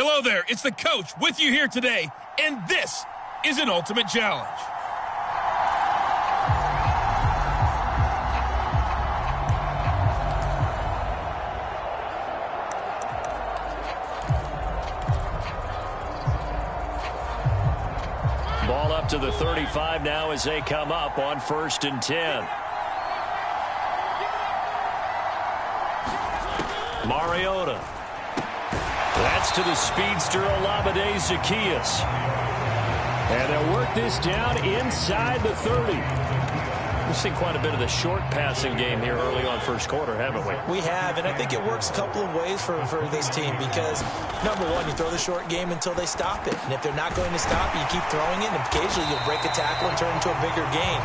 Hello there, it's the coach with you here today, and this is an ultimate challenge. Ball up to the 35 now as they come up on 1st and 10. Mariota. That's to the speedster Olamide Zaccheaus. And they'll work this down inside the 30. We've seen quite a bit of the short passing game here early on first quarter, haven't we? We have, and I think it works a couple of ways for this team because, number one, you throw the short game until they stop it. And if they're not going to stop it, you keep throwing it, and occasionally you'll break a tackle and turn into a bigger gain.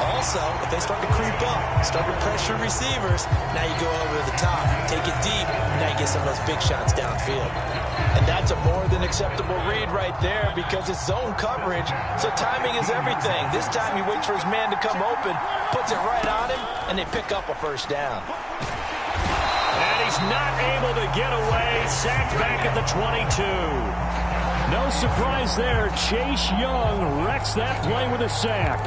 Also, if they start to creep up, start to pressure receivers, now you go over the top, take it deep, and now you get some of those big shots downfield. And that's a more than acceptable read right there because it's zone coverage, so timing is everything. This time he waits for his man to come open, puts it right on him, and they pick up a first down. And he's not able to get away. Sacked back at the 22. No surprise there. Chase Young wrecks that play with a sack.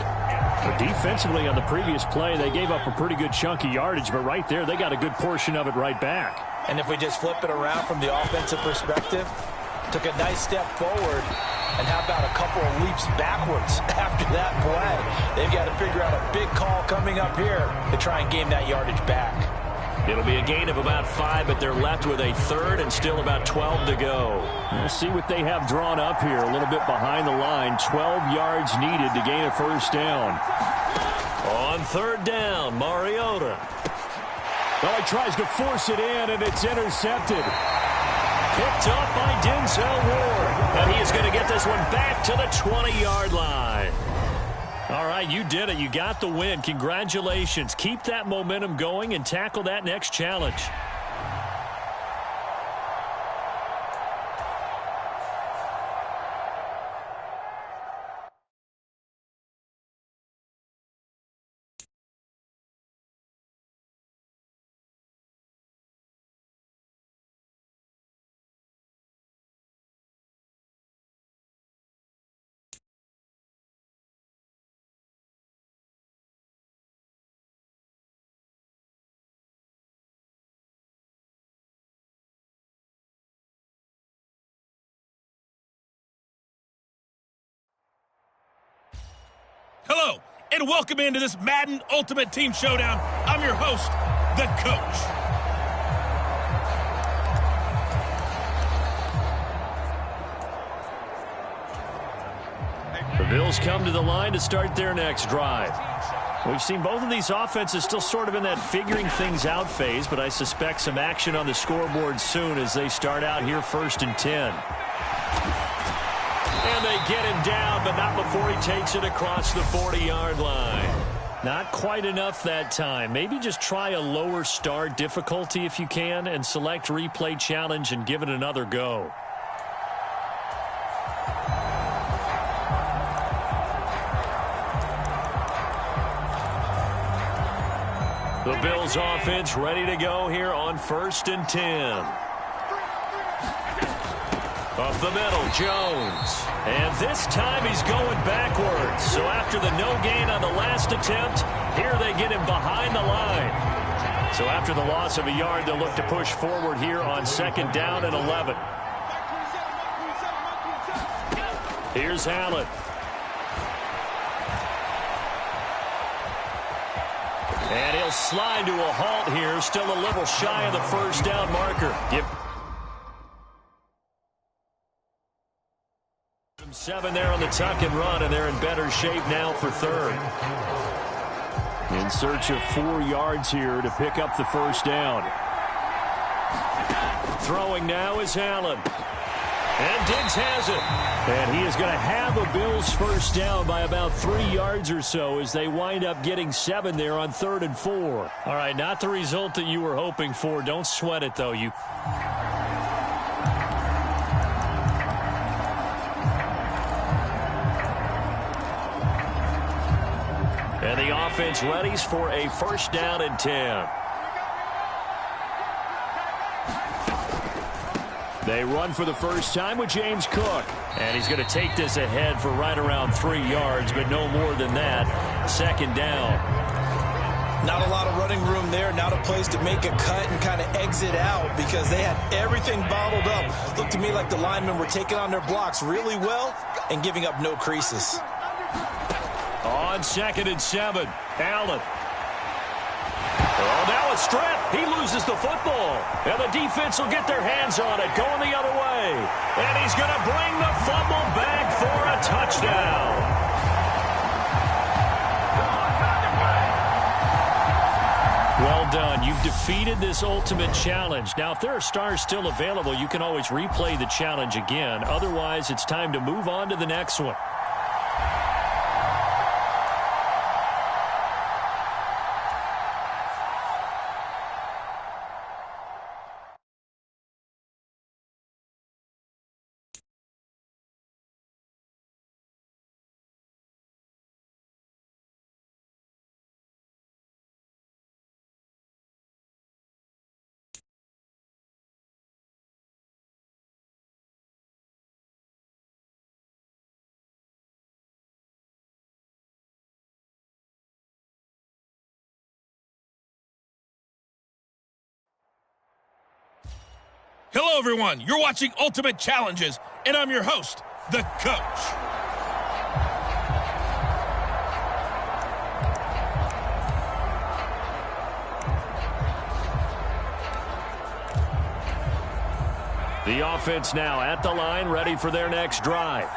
But defensively on the previous play, they gave up a pretty good chunk of yardage, but right there, they got a good portion of it right back. And if we just flip it around from the offensive perspective, took a nice step forward, and how about a couple of leaps backwards after that play? They've got to figure out a big call coming up here to try and gain that yardage back. It'll be a gain of about 5, but they're left with a third and still about 12 to go. We'll see what they have drawn up here. A little bit behind the line. 12 yards needed to gain a first down. On 3rd down, Mariota. Well, he tries to force it in, and it's intercepted. Picked up by Denzel Ward. And he is going to get this one back to the 20-yard line. All right, you did it. You got the win. Congratulations. Keep that momentum going and tackle that next challenge. Hello, and welcome into this Madden Ultimate Team Showdown. I'm your host, the Coach. The Bills come to the line to start their next drive. We've seen both of these offenses still sort of in that figuring things out phase, but I suspect some action on the scoreboard soon as they start out here 1st and 10. And they get him down, but not before he takes it across the 40-yard line. Not quite enough that time. Maybe just try a lower start difficulty if you can and select replay challenge and give it another go. The Bills offense ready to go here on 1st and 10. Up the middle, Jones. And this time he's going backwards. So after the no gain on the last attempt, here they get him behind the line. So after the loss of a yard, they'll look to push forward here on 2nd down and 11. Here's Allen. And he'll slide to a halt here. Still a little shy of the first down marker. 7 there on the tuck and run, and they're in better shape now for 3rd. In search of 4 yards here to pick up the first down. Throwing now is Allen. And Diggs has it. And he is going to have a Bills first down by about 3 yards or so as they wind up getting 7 there on 3rd and 4. All right, not the result that you were hoping for. Don't sweat it, though. And the offense readies for a 1st down and 10. They run for the first time with James Cook. And he's going to take this ahead for right around 3 yards, but no more than that. Second down. Not a lot of running room there. Not a place to make a cut and kind of exit out because they had everything bottled up. Looked to me like the linemen were taking on their blocks really well and giving up no creases. On 2nd and 7, Allen. Oh, now a strip. He loses the football. And the defense will get their hands on it, going the other way. And he's going to bring the fumble back for a touchdown. Well done. You've defeated this ultimate challenge. Now, if there are stars still available, you can always replay the challenge again. Otherwise, it's time to move on to the next one. Hello, everyone. You're watching Ultimate Challenges, and I'm your host, the Coach. The offense now at the line, ready for their next drive.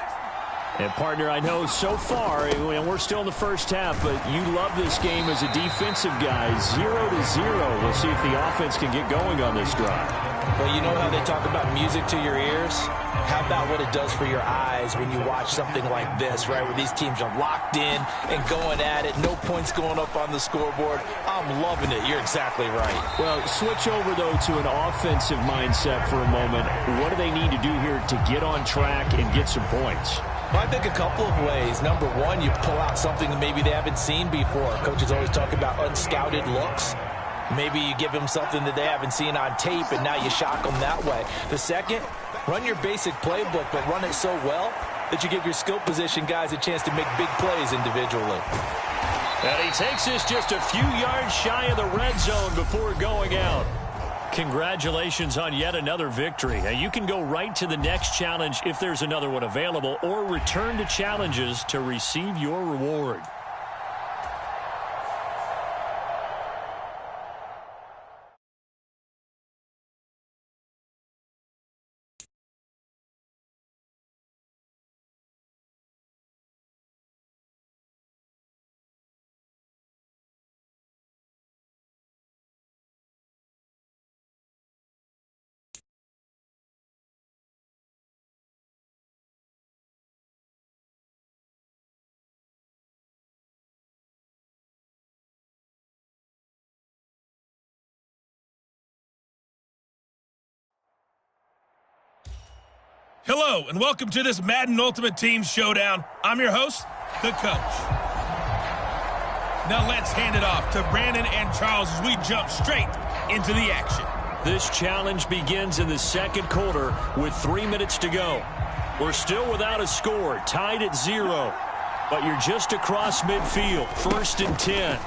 And, partner, I know so far, and we're still in the first half, but you love this game as a defensive guy. 0-0. We'll see if the offense can get going on this drive. Well, you know how they talk about music to your ears? How about what it does for your eyes when you watch something like this, right, where these teams are locked in and going at it, no points going up on the scoreboard? I'm loving it. You're exactly right. Well, switch over, though, to an offensive mindset for a moment. What do they need to do here to get on track and get some points? Well, I think a couple of ways. Number one, you pull out something that maybe they haven't seen before. Coaches always talk about unscouted looks. Maybe you give them something that they haven't seen on tape, and now you shock them that way. The second, run your basic playbook, but run it so well that you give your skill position guys a chance to make big plays individually. And he takes this just a few yards shy of the red zone before going out. Congratulations on yet another victory. Now, you can go right to the next challenge if there's another one available, or return to challenges to receive your reward. Hello, and welcome to this Madden Ultimate Team Showdown. I'm your host, the Coach. Now let's hand it off to Brandon and Charles as we jump straight into the action. This challenge begins in the second quarter with 3 minutes to go. We're still without a score, tied at 0. But you're just across midfield, 1st and 10.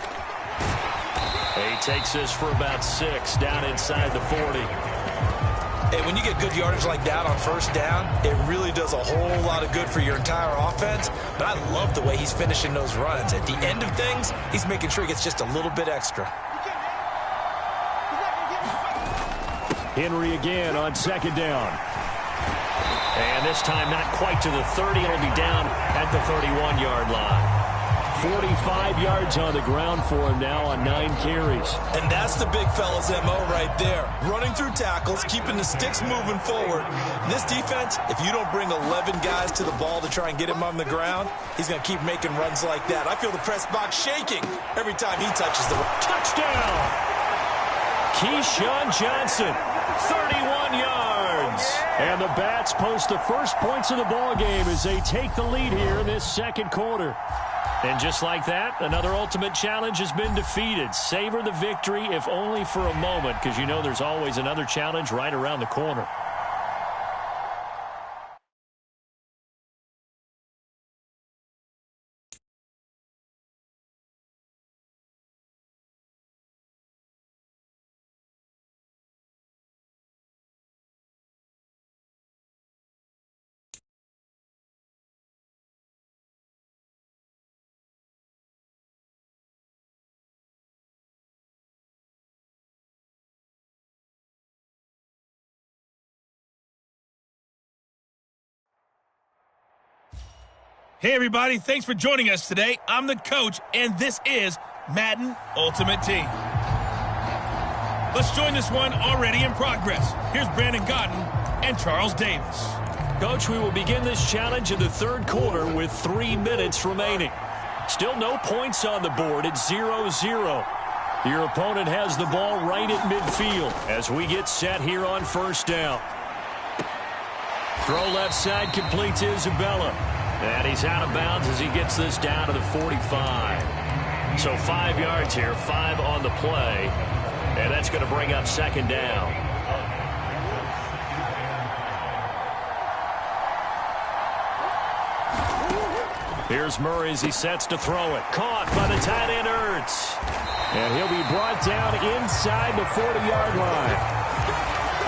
He takes this for about 6, down inside the 40. Hey, when you get good yardage like that on first down, it really does a whole lot of good for your entire offense. But I love the way he's finishing those runs. At the end of things, he's making sure he gets just a little bit extra. Henry again on 2nd down. And this time not quite to the 30. It'll be down at the 31-yard line. 45 yards on the ground for him now on 9 carries. And that's the big fella's MO right there. Running through tackles, keeping the sticks moving forward. This defense, if you don't bring 11 guys to the ball to try and get him on the ground, he's going to keep making runs like that. I feel the press box shaking every time he touches the touchdown. Keyshawn Johnson, 31 yards. And the Bats post the first points of the ball game as they take the lead here in this second quarter. And just like that, another ultimate challenge has been defeated. Savor the victory, if only for a moment, because you know there's always another challenge right around the corner. Hey, everybody. Thanks for joining us today. I'm the coach, and this is Madden Ultimate Team. Let's join this one already in progress. Here's Brandon Godden and Charles Davis. Coach, we will begin this challenge in the third quarter with 3 minutes remaining. Still no points on the board. It's 0-0. Your opponent has the ball right at midfield as we get set here on first down. Throw left side completes Isabella. And he's out of bounds as he gets this down to the 45. So 5 yards here, 5 on the play. And that's going to bring up second down. Here's Murray as he sets to throw it. Caught by the tight end, Ertz. And he'll be brought down inside the 40-yard line.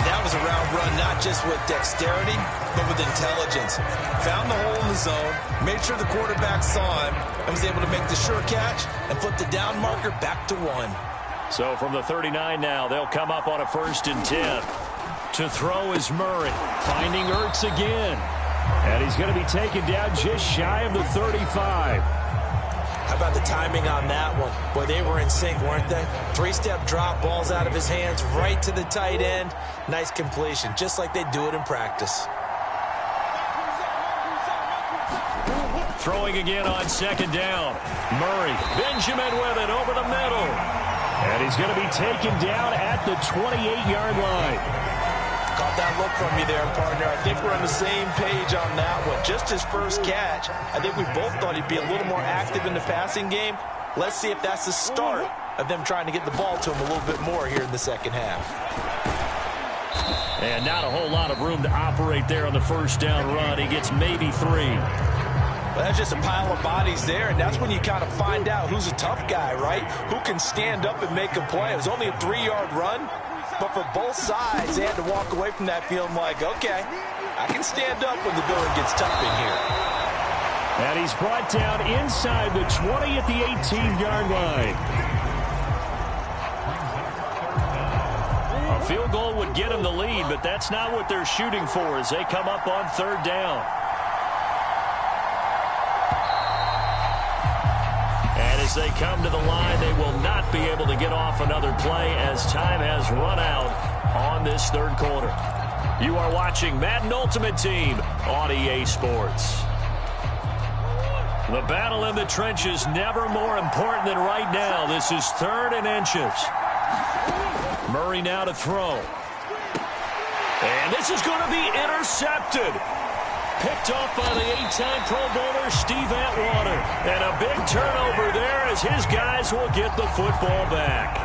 That was a route run, not just with dexterity, but with intelligence. Found the hole in the zone, made sure the quarterback saw him, and was able to make the sure catch and flip the down marker back to 1. So from the 39 now, they'll come up on a 1st and 10. To throw is Murray, finding Ertz again. And he's going to be taken down just shy of the 35. How about the timing on that one? Boy, they were in sync, weren't they? 3-step drop, balls out of his hands, right to the tight end. Nice completion, just like they do it in practice. Throwing again on second down. Murray, Benjamin with it over the middle. And he's going to be taken down at the 28-yard line. Caught that look from you there, partner. I think we're on the same page on that one. Just his first catch. I think we both thought he'd be a little more active in the passing game. Let's see if that's the start of them trying to get the ball to him a little bit more here in the second half. And not a whole lot of room to operate there on the first down run. He gets maybe 3. Well, that's just a pile of bodies there, and that's when you kind of find out who's a tough guy, right? Who can stand up and make a play. It was only a 3-yard run. But for both sides, they had to walk away from that feeling like, okay, I can stand up when the going gets tough in here. And he's brought down inside the 20 at the 18-yard line. A field goal would get him the lead, but that's not what they're shooting for as they come up on third down. As they come to the line, they will not be able to get off another play as time has run out on this third quarter. You are watching Madden Ultimate Team on EA Sports. The battle in the trenches never more important than right now. This is 3rd and inches. Murray now to throw. And this is going to be intercepted. Picked off by the 8-time Pro Bowler Steve Atwater. And a big turnover there as his guys will get the football back.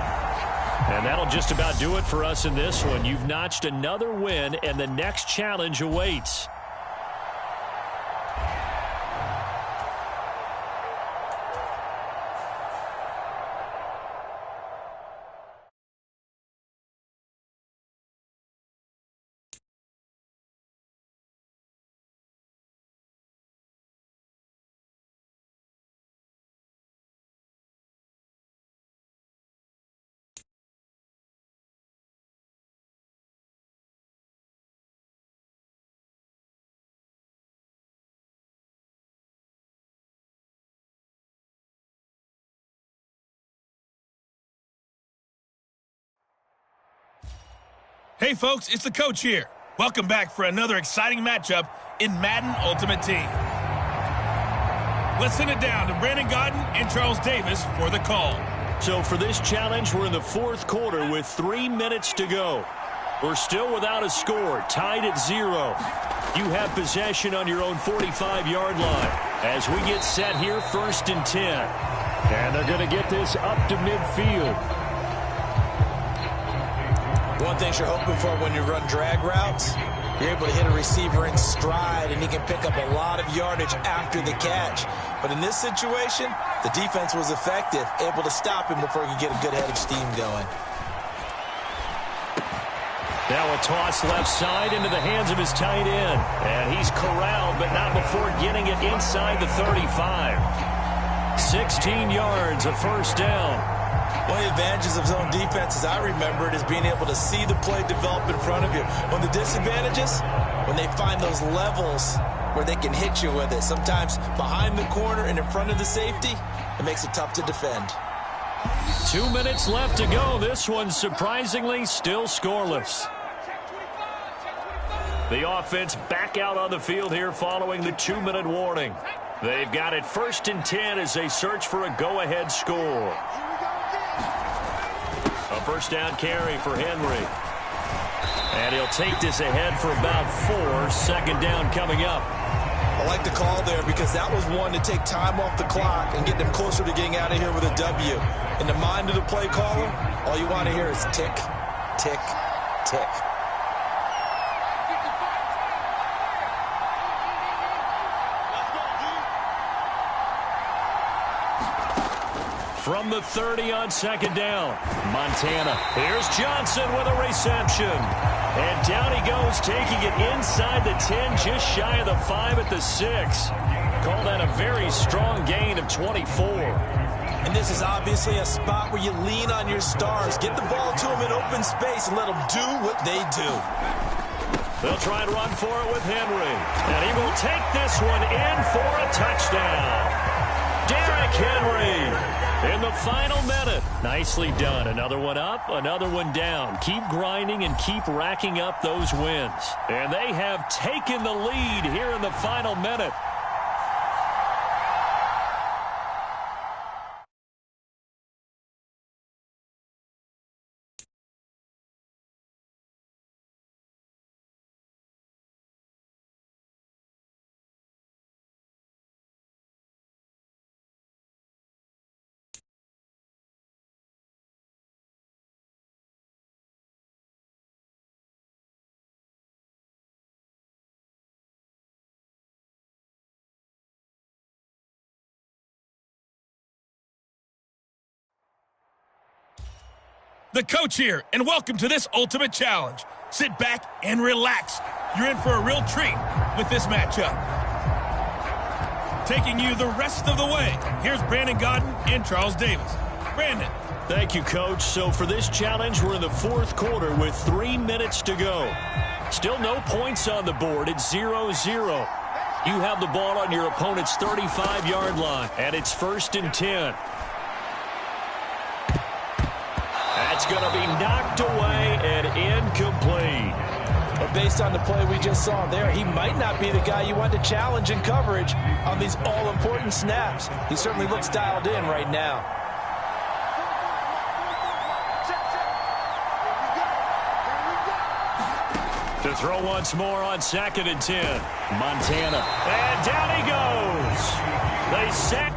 And that'll just about do it for us in this one. You've notched another win, and the next challenge awaits. Hey, folks, it's the coach here. Welcome back for another exciting matchup in Madden Ultimate Team. Let's send it down to Brandon Godden and Charles Davis for the call. So for this challenge, we're in the fourth quarter with 3 minutes to go. We're still without a score, tied at 0. You have possession on your own 45-yard line as we get set here 1st and 10. And they're going to get this up to midfield. One thing you're hoping for when you run drag routes, you're able to hit a receiver in stride, and he can pick up a lot of yardage after the catch. But in this situation, the defense was effective, able to stop him before he could get a good head of steam going. Now a toss left side into the hands of his tight end. And he's corralled, but not before getting it inside the 35. 16 yards, a first down. One of the advantages of zone defense, as I remember it, is being able to see the play develop in front of you. One of the disadvantages, when they find those levels where they can hit you with it. Sometimes behind the corner and in front of the safety, it makes it tough to defend. 2 minutes left to go. This one surprisingly still scoreless. The offense back out on the field here following the 2-minute warning. They've got it 1st and 10 as they search for a go-ahead score. A first down carry for Henry. And he'll take this ahead for about 4. Second down coming up. I like the call there because that was one to take time off the clock and get them closer to getting out of here with a W. In the mind of the play caller, all you want to hear is tick, tick, tick. From the 30 on second down, Montana. Here's Johnson with a reception. And down he goes, taking it inside the 10, just shy of the 5 at the 6. Call that a very strong gain of 24. And this is obviously a spot where you lean on your stars. Get the ball to them in open space and let them do what they do. They'll try and run for it with Henry. And he will take this one in for a touchdown. Derrick Henry in the final minute. Nicely done. Another one up, another one down. Keep grinding and keep racking up those wins. And they have taken the lead here in the final minute. The coach here, and welcome to this ultimate challenge. Sit back and relax. You're in for a real treat with this matchup. Taking you the rest of the way, here's Brandon Gaudin and Charles Davis. Brandon. Thank you, Coach. So for this challenge, we're in the 4th quarter with 3 minutes to go. Still no points on the board. It's 0-0. You have the ball on your opponent's 35-yard line, and it's 1st and 10. That's going to be knocked away and incomplete. But based on the play we just saw there, he might not be the guy you want to challenge in coverage on these all-important snaps. He certainly looks dialed in right now. To throw once more on 2nd and 10. Montana. And down he goes. They sack.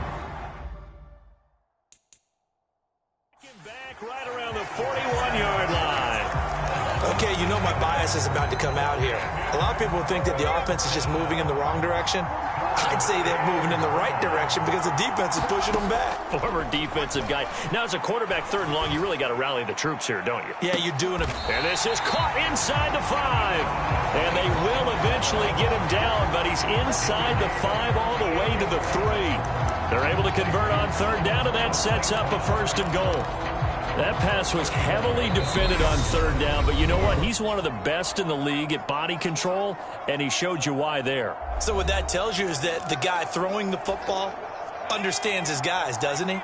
Back right around the 41-yard line. Okay, you know my bias is about to come out here. A lot of people think that the offense is just moving in the wrong direction. I'd say they're moving in the right direction because the defense is pushing them back. Former defensive guy. Now, as a quarterback 3rd and long, you really got to rally the troops here, don't you? Yeah, you're doing it. And this is caught inside the 5. And they will eventually get him down, but he's inside the 5 all the way to the 3. They're able to convert on 3rd down, and that sets up a 1st and goal. That pass was heavily defended on 3rd down, but you know what? He's one of the best in the league at body control, and he showed you why there. So what that tells you is that the guy throwing the football understands his guys, doesn't he?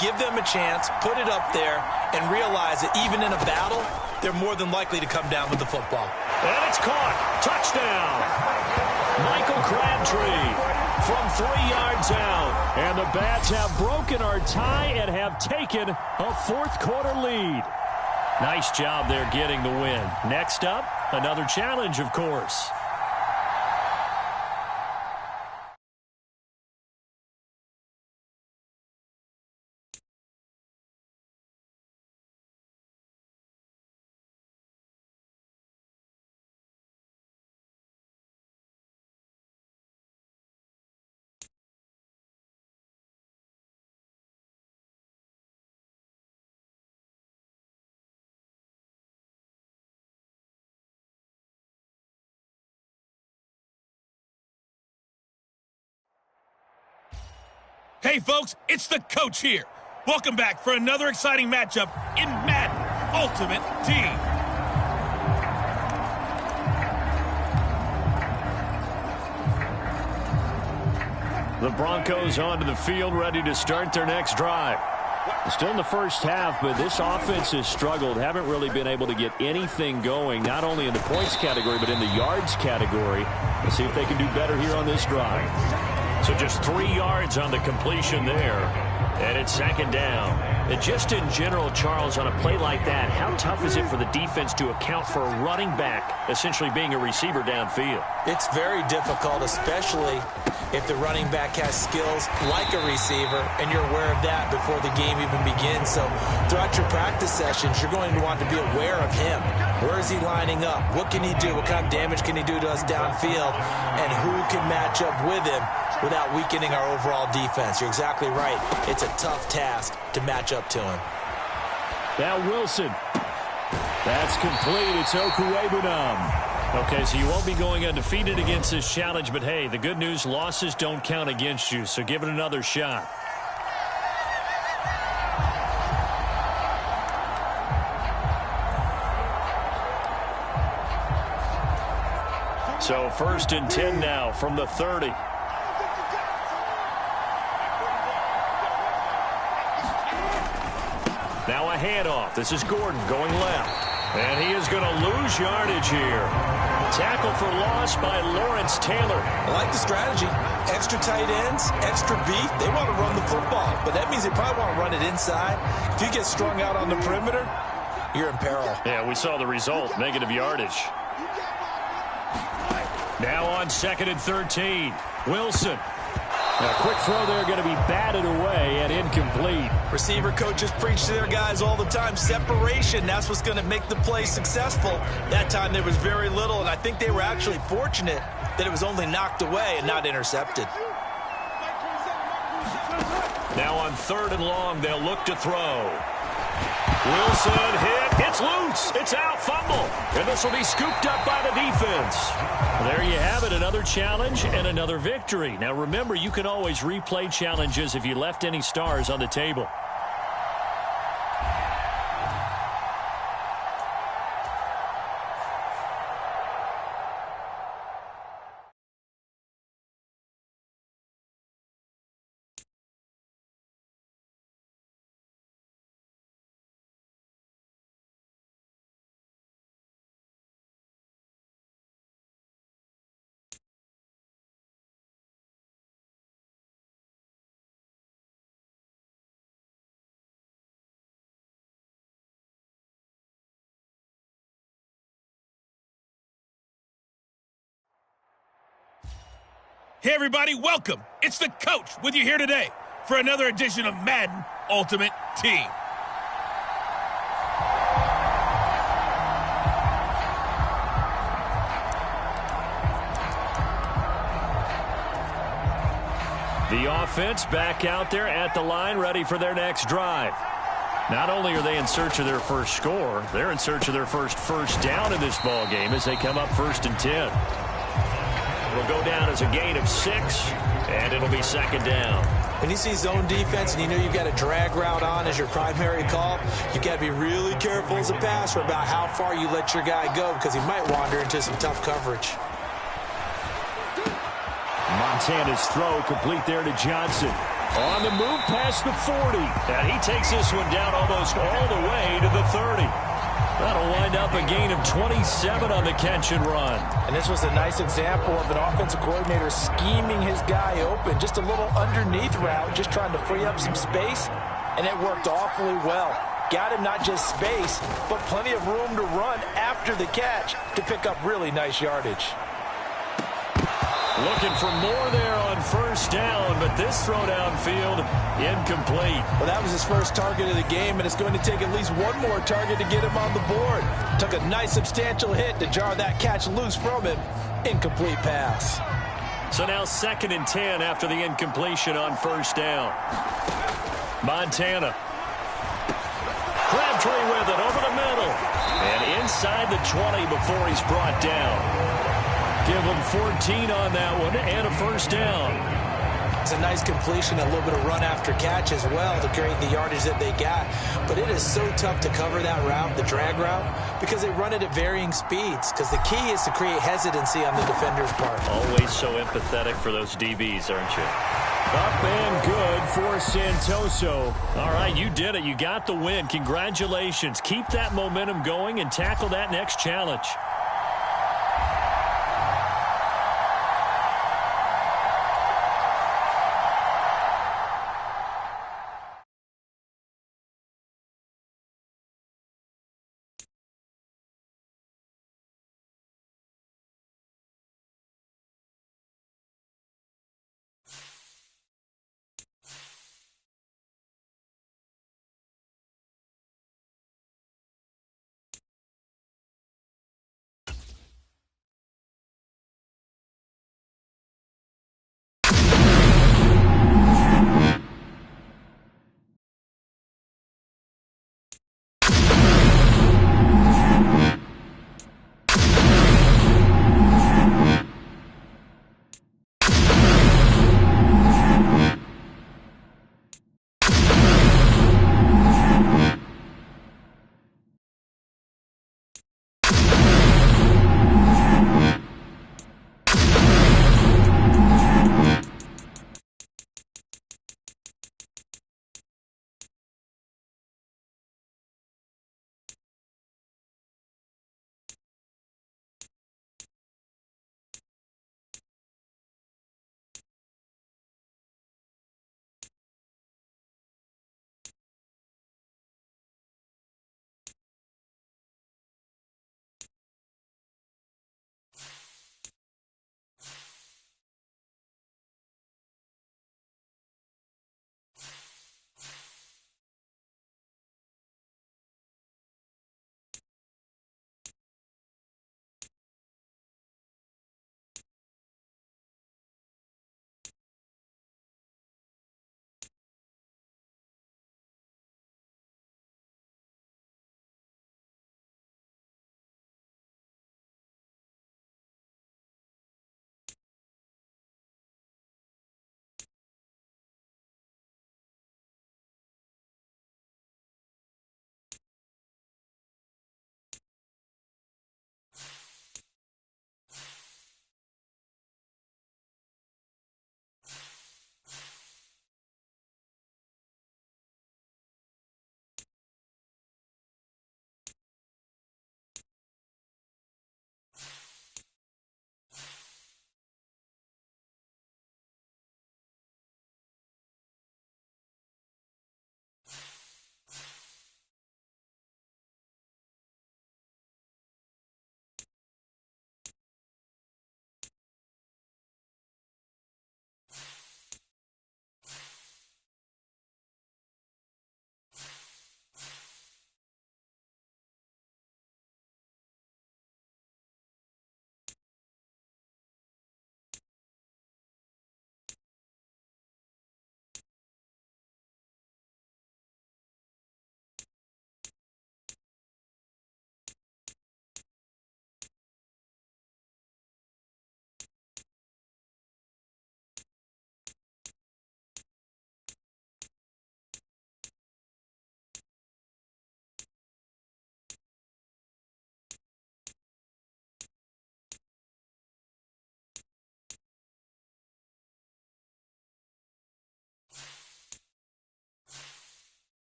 Give them a chance, put it up there, and realize that even in a battle, they're more than likely to come down with the football. And it's caught. Touchdown. Michael Crabtree from 3 yards out. And the Bats have broken our tie and have taken a 4th quarter lead. Nice job there getting the win. Next up, another challenge, of course. Hey, folks, it's the coach here. Welcome back for another exciting matchup in Madden Ultimate Team. The Broncos onto the field, ready to start their next drive. Still in the first half, but this offense has struggled. Haven't really been able to get anything going, not only in the points category, but in the yards category. Let's see if they can do better here on this drive. So just 3 yards on the completion there. And it's second down. And just in general, Charles, on a play like that, how tough is it for the defense to account for a running back essentially being a receiver downfield? It's very difficult, especially if the running back has skills like a receiver, and you're aware of that before the game even begins. So throughout your practice sessions, you're going to want to be aware of him. Where is he lining up? What can he do? What kind of damage can he do to us downfield? And who can match up with him without weakening our overall defense? You're exactly right. It's a tough task to match up to him. Now Wilson. That's complete. It's Okuwebunam. Okay, so you won't be going undefeated against this challenge, but hey, the good news, losses don't count against you, so give it another shot. So 1st and 10 now from the 30. Now a handoff. This is Gordon going left. And he is going to lose yardage here. Tackle for loss by Lawrence Taylor. I like the strategy. Extra tight ends, extra beef. They want to run the football, but that means they probably want to run it inside. If you get strung out on the perimeter, you're in peril. Yeah, we saw the result. Negative yardage. Now on 2nd and 13. Wilson. A quick throw there, going to be batted away and incomplete. Receiver coaches preach to their guys all the time. Separation, that's what's going to make the play successful. That time there was very little, and I think they were actually fortunate that it was only knocked away and not intercepted. Now on 3rd and long, they'll look to throw. Wilson hit. It's loose. It's out. Fumble. And this will be scooped up by the defense. There you have it. Another challenge and another victory. Now remember, you can always replay challenges if you left any stars on the table. Hey, everybody, welcome. It's the coach with you here today for another edition of Madden Ultimate Team. The offense back out there at the line, ready for their next drive. Not only are they in search of their first score, they're in search of their first down in this ball game as they come up 1st and 10. It'll go down as a gain of 6, and it'll be 2nd down. When you see zone defense and you know you've got a drag route on as your primary call, you've got to be really careful as a passer about how far you let your guy go because he might wander into some tough coverage. Montana's throw complete there to Johnson. On the move past the 40. And he takes this one down almost all the way to the 30. That'll wind up a gain of 27 on the catch and run. And this was a nice example of an offensive coordinator scheming his guy open. Just a little underneath route, just trying to free up some space. And it worked awfully well. Got him not just space, but plenty of room to run after the catch to pick up really nice yardage. Looking for more there on 1st down, but this throw downfield incomplete. Well, that was his first target of the game, and it's going to take at least one more target to get him on the board. Took a nice substantial hit to jar that catch loose from him. Incomplete pass. So now 2nd and 10 after the incompletion on 1st down. Montana. Crabtree with it over the middle. And inside the 20 before he's brought down. Give him 14 on that one and a 1st down. It's a nice completion, a little bit of run after catch as well to create the yardage that they got. But it is so tough to cover that route, the drag route, because they run it at varying speeds. Because the key is to create hesitancy on the defender's part. Always so empathetic for those DBs, aren't you? Up and good for Santoso. All right, you did it. You got the win. Congratulations. Keep that momentum going and tackle that next challenge.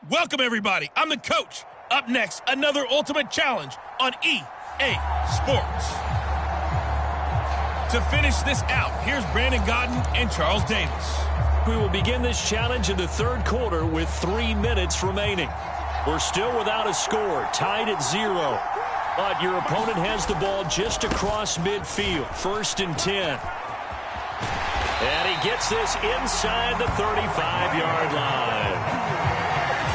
Welcome, everybody. I'm the coach. Up next, another Ultimate Challenge on EA Sports. To finish this out, here's Brandon Godden and Charles Davis. We will begin this challenge in the third quarter with 3 minutes remaining. We're still without a score, tied at 0. But your opponent has the ball just across midfield, 1st and 10. And he gets this inside the 35-yard line.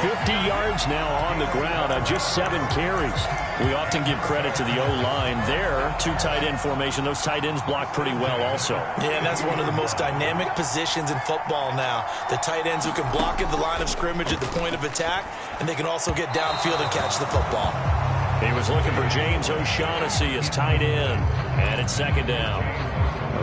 50 yards now on the ground on just 7 carries. We often give credit to the O-line there. 2 tight end formation. Those tight ends block pretty well also. Yeah, and that's one of the most dynamic positions in football now. The tight ends who can block at the line of scrimmage at the point of attack, and they can also get downfield and catch the football. He was looking for James O'Shaughnessy as tight end, and it's 2nd down.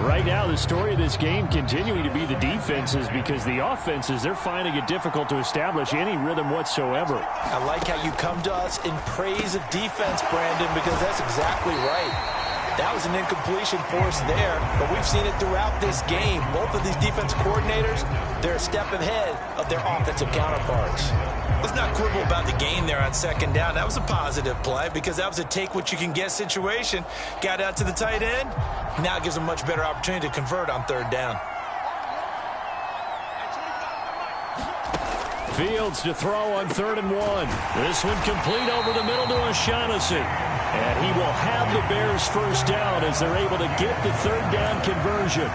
Right now, the story of this game continuing to be the defenses, because the offenses, they're finding it difficult to establish any rhythm whatsoever. I like how you come to us in praise of defense, Brandon, because that's exactly right. That was an incompletion force there, but we've seen it throughout this game. Both of these defense coordinators, they're a step ahead of their offensive counterparts. Let's not quibble about the gain there on 2nd down. That was a positive play because that was a take-what-you-can-get situation. Got out to the tight end. Now it gives them a much better opportunity to convert on 3rd down. Fields to throw on 3rd and 1. This one complete over the middle to O'Shaughnessy. And he will have the Bears 1st down as they're able to get the 3rd down conversion.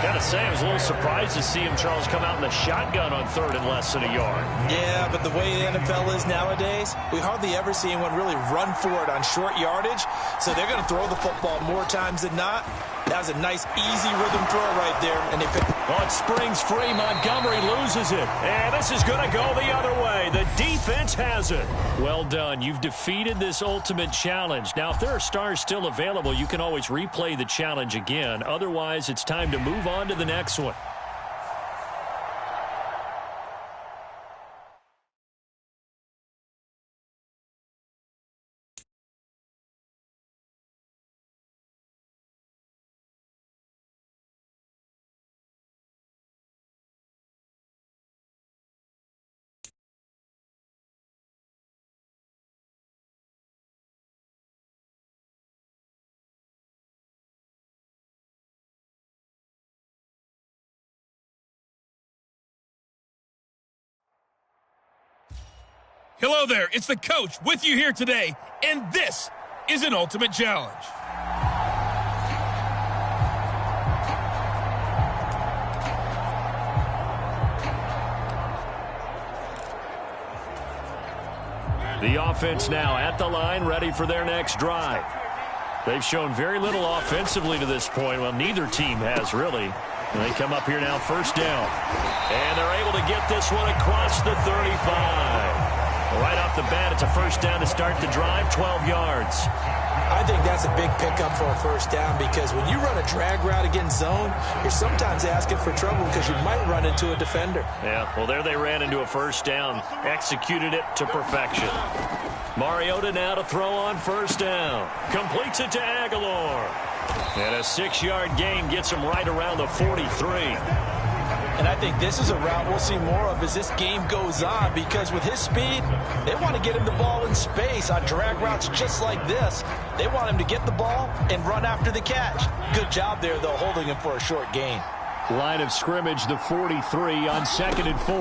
Gotta say, I was a little surprised to see him, Charles, come out in the shotgun on 3rd and less than a yard. Yeah, but the way the NFL is nowadays, we hardly ever see anyone really run for it on short yardage. So they're going to throw the football more times than not. That was a nice, easy rhythm throw right there. And they picked. Oh, it springs free. Montgomery loses it. And this is going to go the other way. The defense has it. Well done. You've defeated this ultimate challenge. Now, if there are stars still available, you can always replay the challenge again. Otherwise, it's time to move on to the next one. Hello there, it's the coach with you here today, and this is an Ultimate Challenge. The offense now at the line, ready for their next drive. They've shown very little offensively to this point. Well, neither team has really. And they come up here now, 1st down. And they're able to get this one across the 35. Right off the bat, it's a 1st down to start the drive, 12 yards. I think that's a big pickup for a 1st down because when you run a drag route against zone, you're sometimes asking for trouble because you might run into a defender. Yeah, well, there they ran into a 1st down, executed it to perfection. Mariota now to throw on 1st down. Completes it to Aguilar. And a 6-yard gain gets him right around the 43. And I think this is a route we'll see more of as this game goes on because with his speed, they want to get him the ball in space on drag routes just like this. They want him to get the ball and run after the catch. Good job there, though, holding him for a short gain. Line of scrimmage, the 43 on 2nd and 4.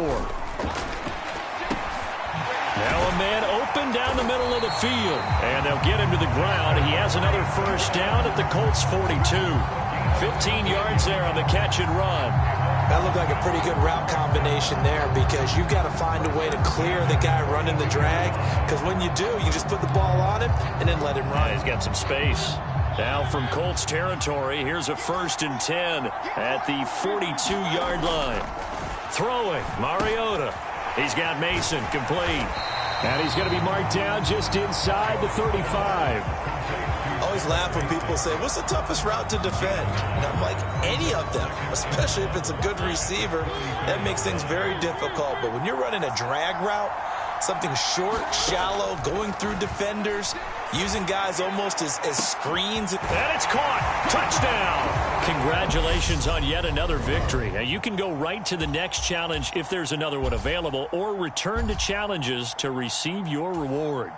Now a man open down the middle of the field. And they'll get him to the ground. He has another 1st down at the Colts 42. 15 yards there on the catch and run. That looked like a pretty good route combination there because you've got to find a way to clear the guy running the drag because when you do, you just put the ball on him and then let him run. Yeah, he's got some space. Now from Colts territory, here's a 1st and 10 at the 42-yard line. Throwing, Mariota. He's got Mason complete. And he's going to be marked down just inside the 35. I always laugh when people say, what's the toughest route to defend? And I'm like, any of them, especially if it's a good receiver. That makes things very difficult. But when you're running a drag route, something short, shallow, going through defenders, using guys almost as screens. And it's caught. Touchdown. Congratulations on yet another victory. Now, you can go right to the next challenge if there's another one available, or return to challenges to receive your reward.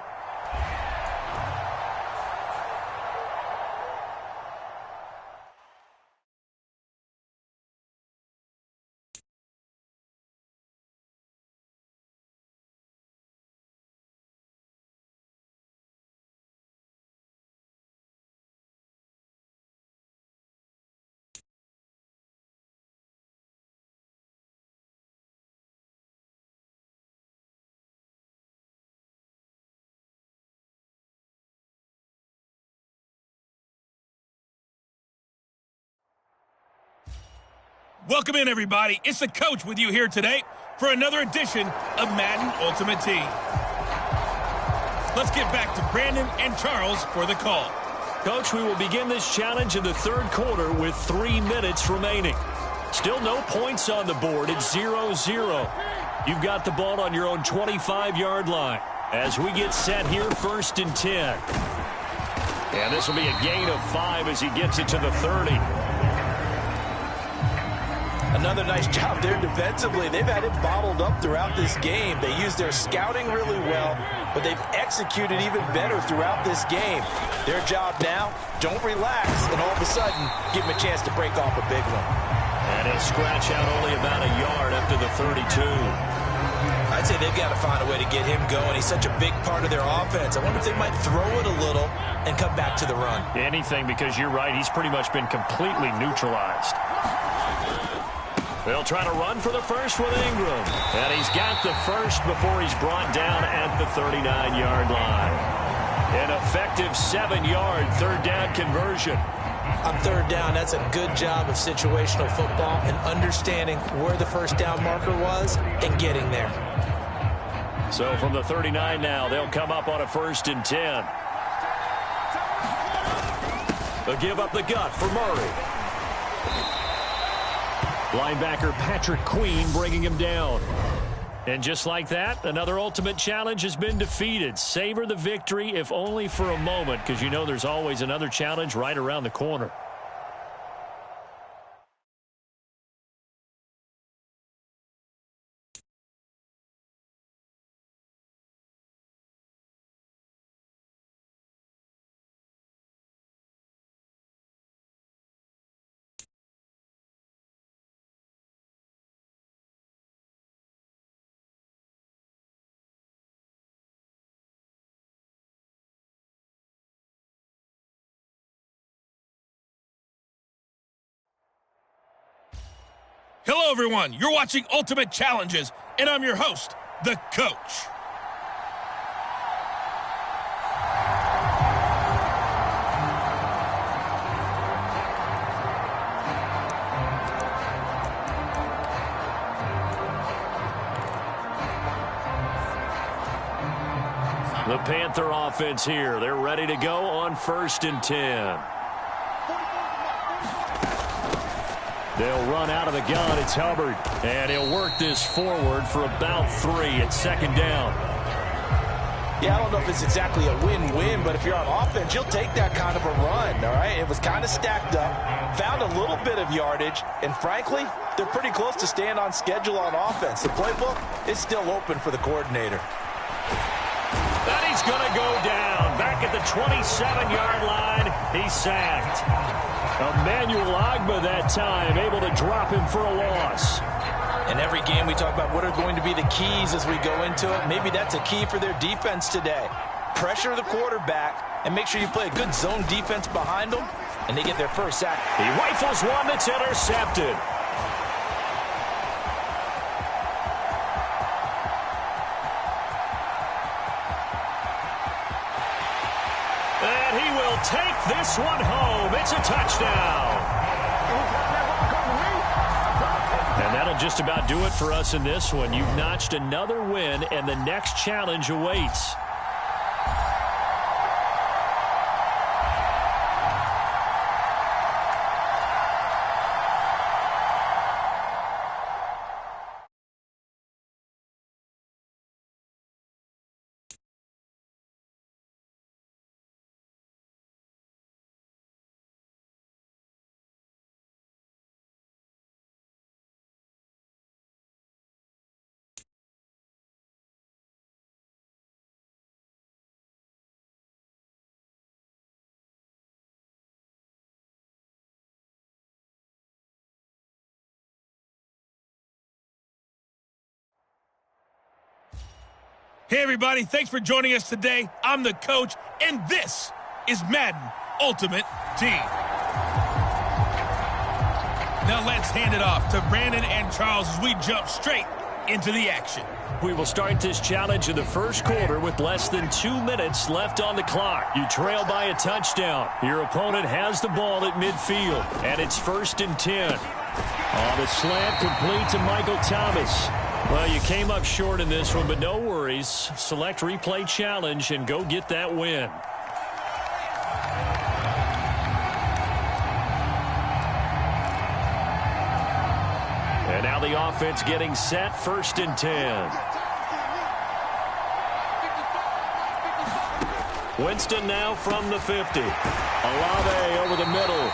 Welcome in, everybody. It's the coach with you here today for another edition of Madden Ultimate Team. Let's get back to Brandon and Charles for the call. Coach, we will begin this challenge in the third quarter with 3 minutes remaining. Still no points on the board. It's 0-0. You've got the ball on your own 25-yard line. As we get set here, 1st and 10. And this will be a gain of 5 as he gets it to the 30. Another nice job there defensively. They've had it bottled up throughout this game. They used their scouting really well, but they've executed even better throughout this game. Their job now, don't relax, and all of a sudden, give them a chance to break off a big one. And he'll scratch out only about a yard after the 32. I'd say they've got to find a way to get him going. He's such a big part of their offense. I wonder if they might throw it a little and come back to the run. Anything, because you're right, he's pretty much been completely neutralized. They'll try to run for the first with Ingram. And he's got the first before he's brought down at the 39-yard line. An effective 7-yard third down conversion. On third down, that's a good job of situational football and understanding where the first down marker was and getting there. So from the 39 now, they'll come up on a 1st and 10. They'll give up the gut for Murray. Linebacker Patrick Queen bringing him down. And just like that, another ultimate challenge has been defeated. Savor the victory, if only for a moment, because you know there's always another challenge right around the corner. Hello, everyone. You're watching Ultimate Challenges, and I'm your host, the coach. The Panther offense here. They're ready to go on 1st and 10. They'll run out of the gun. It's Hubbard. And he'll work this forward for about 3 at 2nd down. Yeah, I don't know if it's exactly a win-win, but if you're on offense, you'll take that kind of a run, all right? It was kind of stacked up, found a little bit of yardage, and frankly, they're pretty close to staying on schedule on offense. The playbook is still open for the coordinator. And he's going to go down. Back at the 27-yard line, he's sacked. Emmanuel Agba that time, able to drop him for a loss. In every game we talk about what are going to be the keys as we go into it. Maybe that's a key for their defense today. Pressure the quarterback and make sure you play a good zone defense behind them, and they get their first sack. He rifles one that's intercepted. And he will take this one home. It's a touchdown. And that'll just about do it for us in this one. You've notched another win, and the next challenge awaits. Hey, everybody. Thanks for joining us today. I'm the coach, and this is Madden Ultimate Team. Now let's hand it off to Brandon and Charles as we jump straight into the action. We will start this challenge in the first quarter with less than 2 minutes left on the clock. You trail by a touchdown. Your opponent has the ball at midfield, and it's 1st and 10. On the slant, complete to Michael Thomas. Well, you came up short in this one, but no worries. Select replay challenge and go get that win. And now the offense getting set, 1st and 10. Winston now from the 50. Olave over the middle.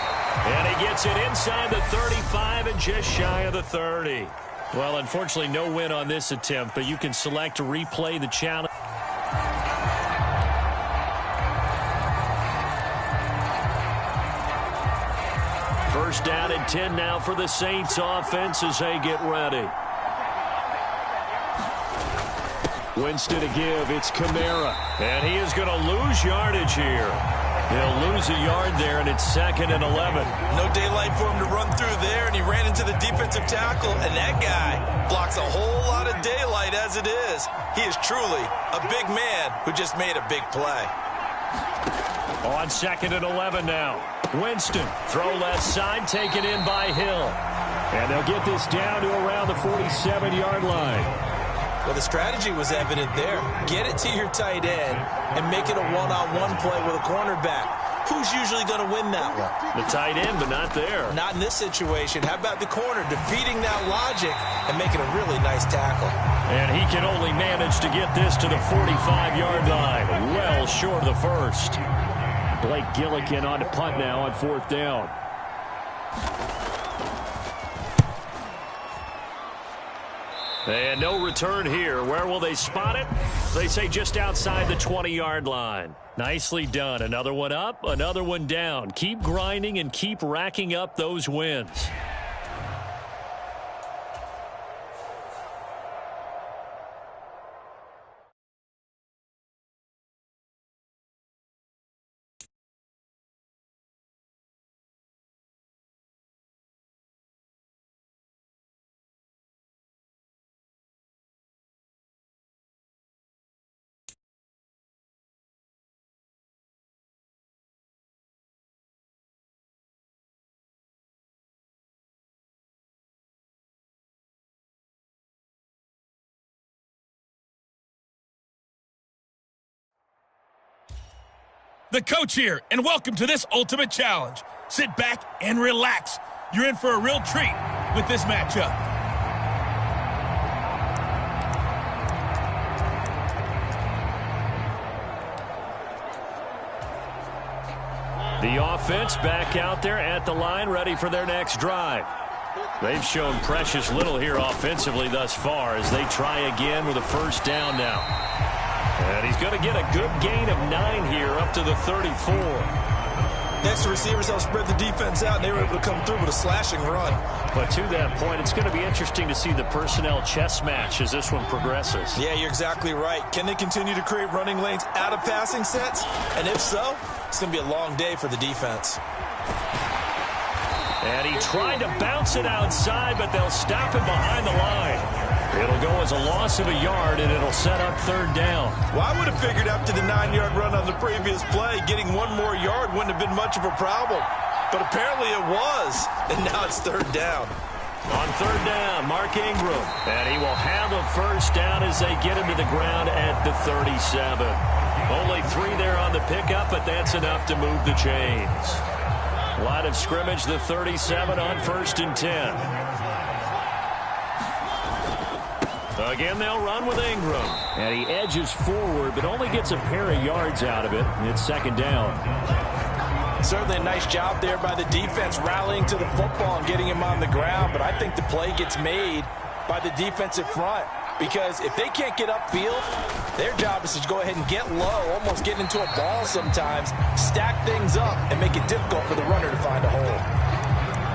And he gets it inside the 35 and just shy of the 30. Well, unfortunately, no win on this attempt, but you can select to replay the challenge. First down and 10 now for the Saints offense as they get ready. Winston to give. It's Kamara. And he is going to lose yardage here. He'll lose a yard there, and it's 2nd and 11. No daylight for him to run through there, and he ran into the defensive tackle, and that guy blocks a whole lot of daylight as it is. He is truly a big man who just made a big play. On 2nd and 11 now. Winston, throw left side, taken in by Hill. And they'll get this down to around the 47-yard line. Well, the strategy was evident there. Get it to your tight end and make it a one-on-one play with a cornerback. Who's usually going to win that one? The tight end, but not there. Not in this situation. How about the corner defeating that logic and making a really nice tackle? And he can only manage to get this to the 45-yard line. Well short of the first. Blake Gillikin on to punt now on 4th down. And no return here. Where will they spot it? They say just outside the 20-yard line. Nicely done. Another one up, another one down. Keep grinding and keep racking up those wins. The coach here, and welcome to this Ultimate Challenge. Sit back and relax. You're in for a real treat with this matchup. The offense back out there at the line, ready for their next drive. They've shown precious little here offensively thus far as they try again with a 1st down now. And he's going to get a good gain of 9 here up to the 34. Next, the receivers help spread the defense out, and they were able to come through with a slashing run. But to that point, it's going to be interesting to see the personnel chess match as this one progresses. Yeah, you're exactly right. Can they continue to create running lanes out of passing sets? And if so, it's going to be a long day for the defense. And he tried to bounce it outside, but they'll stop him behind the line. It'll go as a loss of a yard, and it'll set up 3rd down. Well, I would have figured after the 9-yard run on the previous play, getting 1 more yard wouldn't have been much of a problem. But apparently it was, and now it's 3rd down. On 3rd down, Mark Ingram. And he will have a 1st down as they get him to the ground at the 37. Only 3 there on the pickup, but that's enough to move the chains. Line of scrimmage, the 37 on 1st and 10. Again, they'll run with Ingram. And he edges forward, but only gets a pair of yards out of it. It's 2nd down. Certainly a nice job there by the defense rallying to the football and getting him on the ground. But I think the play gets made by the defensive front. Because if they can't get upfield, their job is to go ahead and get low, almost get into a ball sometimes, stack things up, and make it difficult for the runner to find a hole.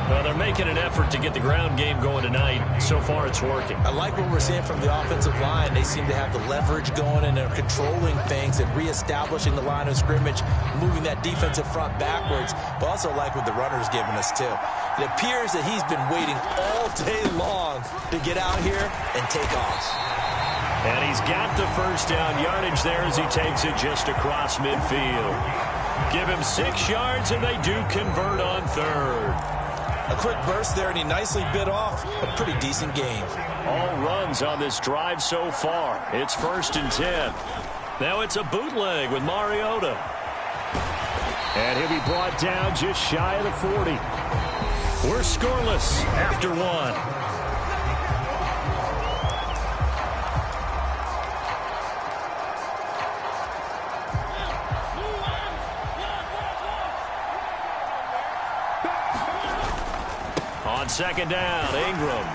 Well, they're making an effort to get the ground game going tonight. So far, it's working. I like what we're seeing from the offensive line. They seem to have the leverage going, and they're controlling things and reestablishing the line of scrimmage, moving that defensive front backwards. But also like what the runner's giving us, too. It appears that he's been waiting all day long to get out here and take off. And he's got the first down yardage there as he takes it just across midfield. Give him 6 yards, and they do convert on third. A quick burst there, and he nicely bit off a pretty decent gain. All runs on this drive so far. It's 1st and 10. Now it's a bootleg with Mariota. And he'll be brought down just shy of the 40. We're scoreless after 1. On 2nd down, Ingram.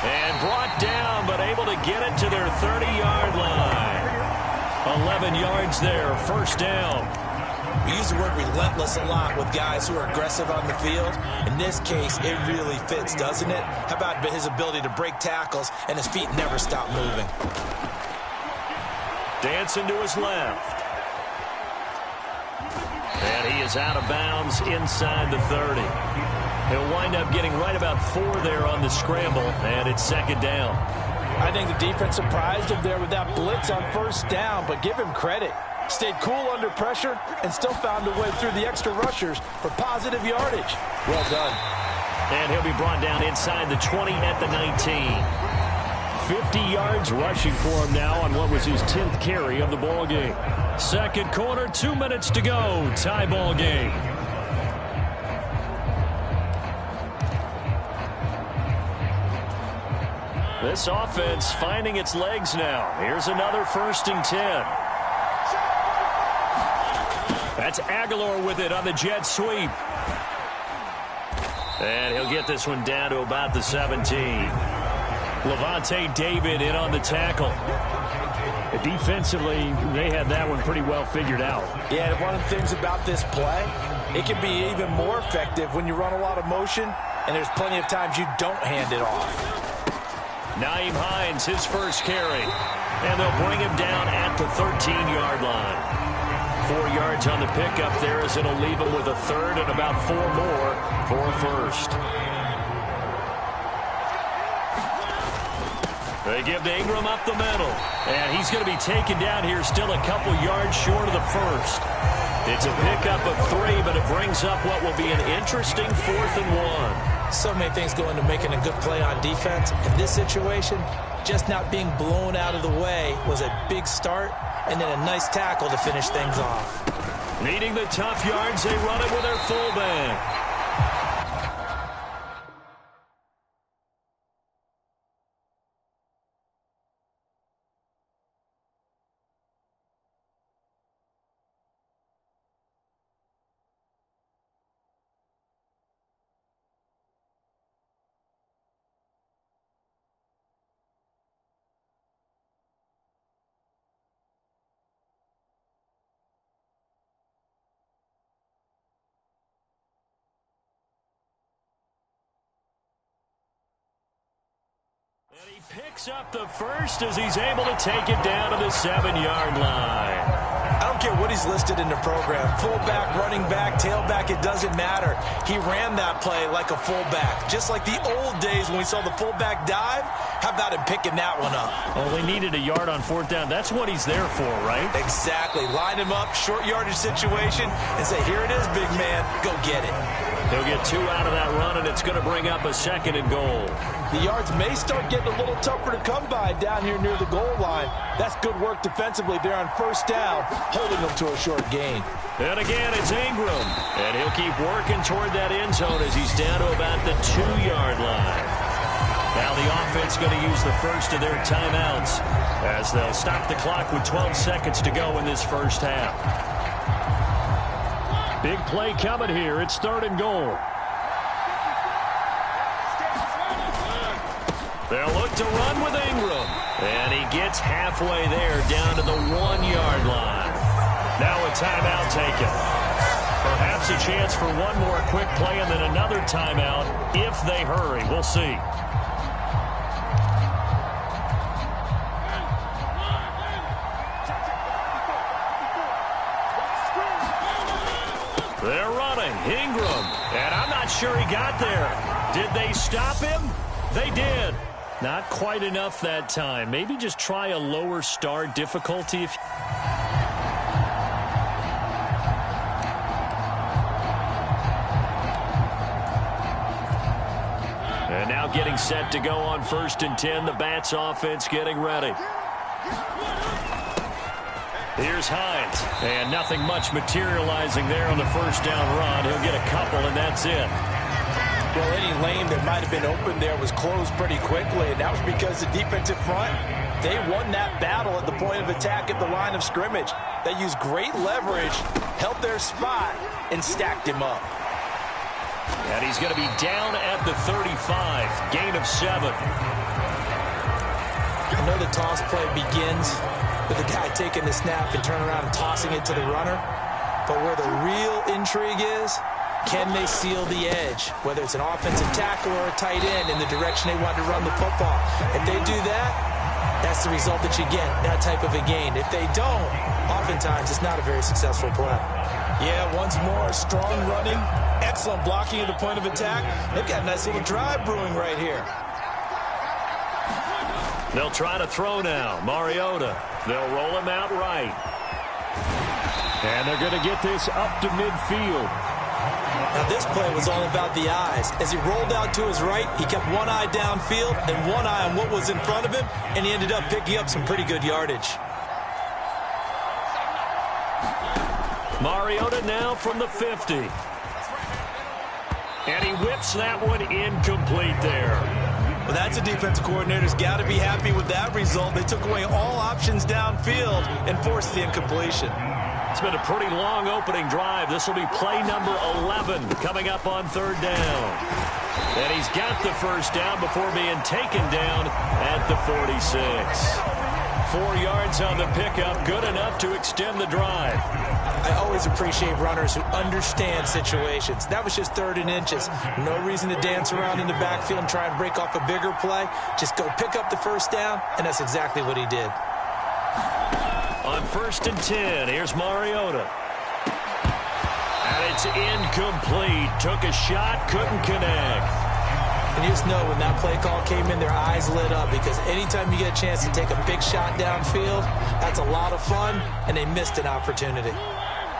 And brought down, but able to get it to their 30-yard line. 11 yards there, 1st down. We use the word relentless a lot with guys who are aggressive on the field. In this case, it really fits, doesn't it? How about his ability to break tackles and his feet never stop moving? Dancing to his left. And he is out of bounds inside the 30. He'll wind up getting right about 4 there on the scramble, and it's 2nd down. I think the defense surprised him there with that blitz on 1st down, but give him credit. Stayed cool under pressure and still found a way through the extra rushers for positive yardage. Well done. And he'll be brought down inside the 20 at the 19. 50 yards rushing for him now on what was his 10th carry of the ball game. 2nd quarter, 2 minutes to go. Tie ball game. This offense finding its legs now. Here's another 1st and 10. That's Aguilar with it on the jet sweep. And he'll get this one down to about the 17. Levante David in on the tackle. Defensively, they had that one pretty well figured out. Yeah, one of the things about this play, it can be even more effective when you run a lot of motion, and there's plenty of times you don't hand it off. Naeem Hines, his first carry. And they'll bring him down at the 13-yard line. 4 yards on the pickup there as it'll leave him with a 3rd and about 4 more for a 1st. They give to Ingram up the middle. And he's going to be taken down here still a couple yards short of the 1st. It's a pickup of 3, but it brings up what will be an interesting 4th and 1. So many things go into making a good play on defense. In this situation, just not being blown out of the way was a big start, and then a nice tackle to finish things off. Needing the tough yards, they run it with their fullback. And he picks up the 1st as he's able to take it down to the 7-yard line. I don't care what he's listed in the program. Fullback, running back, tailback, it doesn't matter. He ran that play like a fullback. Just like the old days when we saw the fullback dive. How about him picking that one up? Only needed a yard on 4th down. That's what he's there for, right? Exactly. Line him up, short yardage situation, and say, here it is, big man. Go get it. He'll get 2 out of that run, and it's going to bring up a 2nd and goal. The yards may start getting a little tougher to come by down here near the goal line. That's good work defensively there on 1st down, holding them to a short gain. And again, it's Ingram. And he'll keep working toward that end zone as he's down to about the 2-yard line. Now the offense going to use the first of their timeouts as they'll stop the clock with 12 seconds to go in this first half. Big play coming here. It's 3rd and goal. They'll look to run with Ingram. And he gets halfway there down to the 1-yard line. Now a timeout taken. Perhaps a chance for one more quick play and then another timeout if they hurry. We'll see. They're running. Ingram. And I'm not sure he got there. Did they stop him? They did. Not quite enough that time. Maybe just try a lower start difficulty. And now getting set to go on 1st and 10. The Bats offense getting ready. Here's Hines. And nothing much materializing there on the first down run. He'll get a couple, and that's it. Well, any lane that might have been open there was closed pretty quickly, and that was because the defensive front, they won that battle at the point of attack at the line of scrimmage. They used great leverage, held their spot, and stacked him up. And he's going to be down at the 35. Gain of 7. I know the toss play begins with the guy taking the snap and turning around and tossing it to the runner. But where the real intrigue is, can they seal the edge, whether it's an offensive tackle or a tight end in the direction they want to run the football? If they do that, that's the result that you get, that type of a gain. If they don't, oftentimes it's not a very successful play. Yeah, once more, strong running, excellent blocking at the point of attack. They've got a nice little drive brewing right here. They'll try to throw now. Mariota. They'll roll him out right. And they're going to get this up to midfield. Now, this play was all about the eyes. As he rolled out to his right, he kept one eye downfield and one eye on what was in front of him, and he ended up picking up some pretty good yardage. Mariota now from the 50. And he whips that one incomplete there. Well, that's a defensive coordinator's got to be happy with that result. They took away all options downfield and forced the incompletion. It's been a pretty long opening drive. This will be play number 11 coming up on 3rd down. And he's got the first down before being taken down at the 46. 4 yards on the pickup, good enough to extend the drive. I always appreciate runners who understand situations. That was just 3rd and inches. No reason to dance around in the backfield and try and break off a bigger play. Just go pick up the first down, and that's exactly what he did. On 1st and 10, here's Mariota. And it's incomplete. Took a shot, couldn't connect. And you just know when that play call came in, their eyes lit up, because anytime you get a chance to take a big shot downfield, that's a lot of fun, and they missed an opportunity.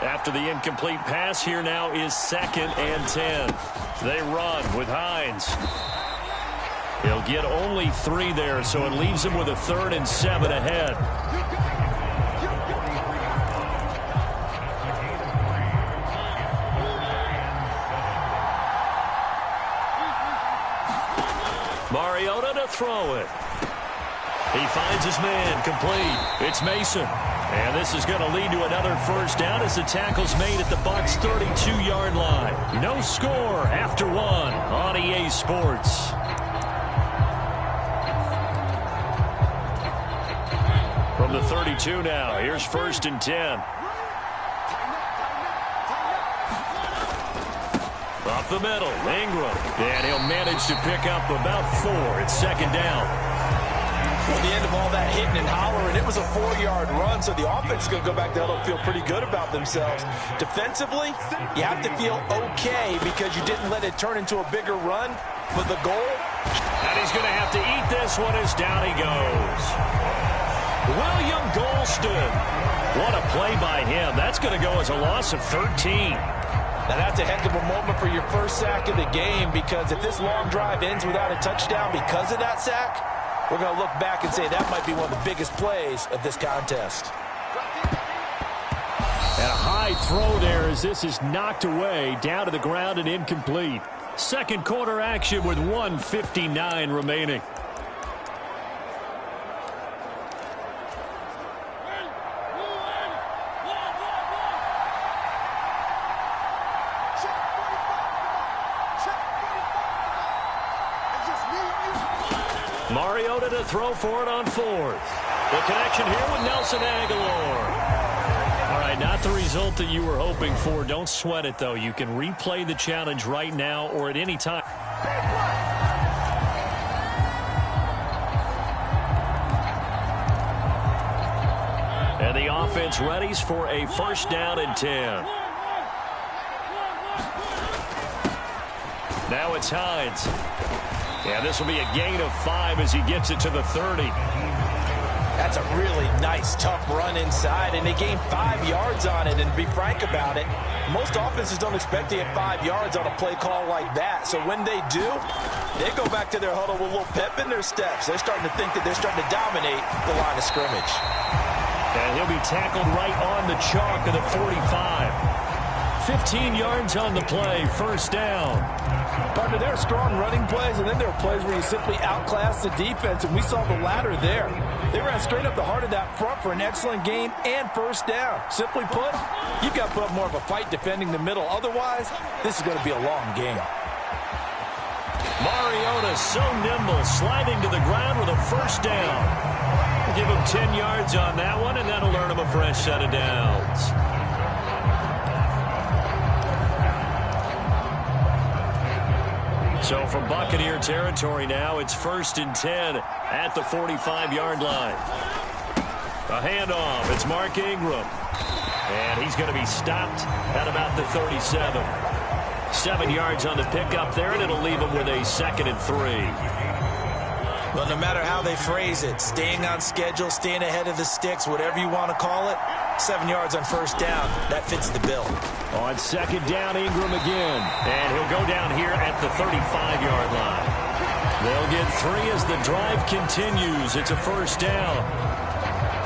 After the incomplete pass, here now is 2nd and 10. They run with Hines. He'll get only 3 there, so it leaves him with a 3rd and 7 ahead. Mariota to throw it. He finds his man, complete. It's Mason. And this is going to lead to another first down as the tackle's made at the Bucs' 32-yard line. No score after 1 on EA Sports. From the 32 now, here's 1st and 10. Up the middle, Ingram. And he'll manage to pick up about 4. It's 2nd down. Well, the end of all that hitting and hollering, it was a 4-yard run, so the offense is going to go back there and feel pretty good about themselves. Defensively, you have to feel okay because you didn't let it turn into a bigger run for the goal. And he's going to have to eat this one as down he goes. William Golston. What a play by him. That's going to go as a loss of 13. Now, that's a heck of a moment for your first sack of the game, because if this long drive ends without a touchdown because of that sack, we're going to look back and say that might be one of the biggest plays of this contest. And a high throw there as this is knocked away, down to the ground and incomplete. 2nd quarter action with 1:59 remaining. Mariota to throw for it on 4th. The connection here with Nelson Aguilar. All right, not the result that you were hoping for. Don't sweat it, though. You can replay the challenge right now or at any time. And the offense readies for a first down and 10. Now it's Hines. Yeah, this will be a gain of 5 as he gets it to the 30. That's a really nice, tough run inside, and they gained 5 yards on it. And to be frank about it, most offenses don't expect to get 5 yards on a play call like that. So when they do, they go back to their huddle with a little pep in their steps. They're starting to think that they're starting to dominate the line of scrimmage. And he'll be tackled right on the chalk of the 45. 15 yards on the play, first down. Partner, there are strong running plays, and then there are plays where you simply outclass the defense, and we saw the latter there. They ran straight up the heart of that front for an excellent gain and first down. Simply put, you've got to put up more of a fight defending the middle. Otherwise, this is going to be a long game. Mariota so nimble, sliding to the ground with a first down. We'll give him 10 yards on that one, and that'll earn him a fresh set of downs. So from Buccaneer territory now, it's first and 10 at the 45-yard line. A handoff. It's Mark Ingram. And he's going to be stopped at about the 37. 7 yards on the pickup there, and it'll leave him with a 2nd and 3. Well, no matter how they phrase it, staying on schedule, staying ahead of the sticks, whatever you want to call it, 7 yards on first down, that fits the bill. On second down, Ingram again. And he'll go down here at the 35-yard line. They'll get 3 as the drive continues. It's a first down.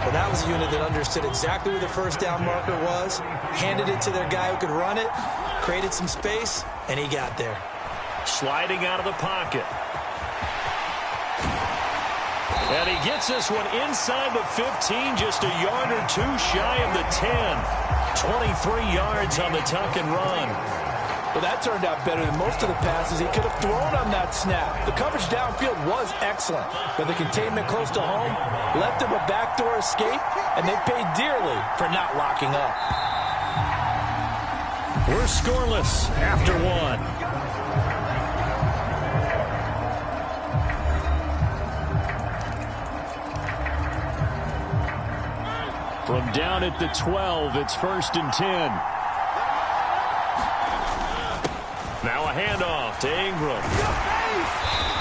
Well, that was a unit that understood exactly where the first down marker was, handed it to their guy who could run it, created some space, and he got there. Sliding out of the pocket. And he gets this one inside the 15, just a yard or 2 shy of the 10. 23 yards on the tuck and run. Well, that turned out better than most of the passes he could have thrown on that snap. The coverage downfield was excellent, but the containment close to home left him a backdoor escape, and they paid dearly for not locking up. We're scoreless after 1. From down at the 12, it's first and 10. Now a handoff to Ingram.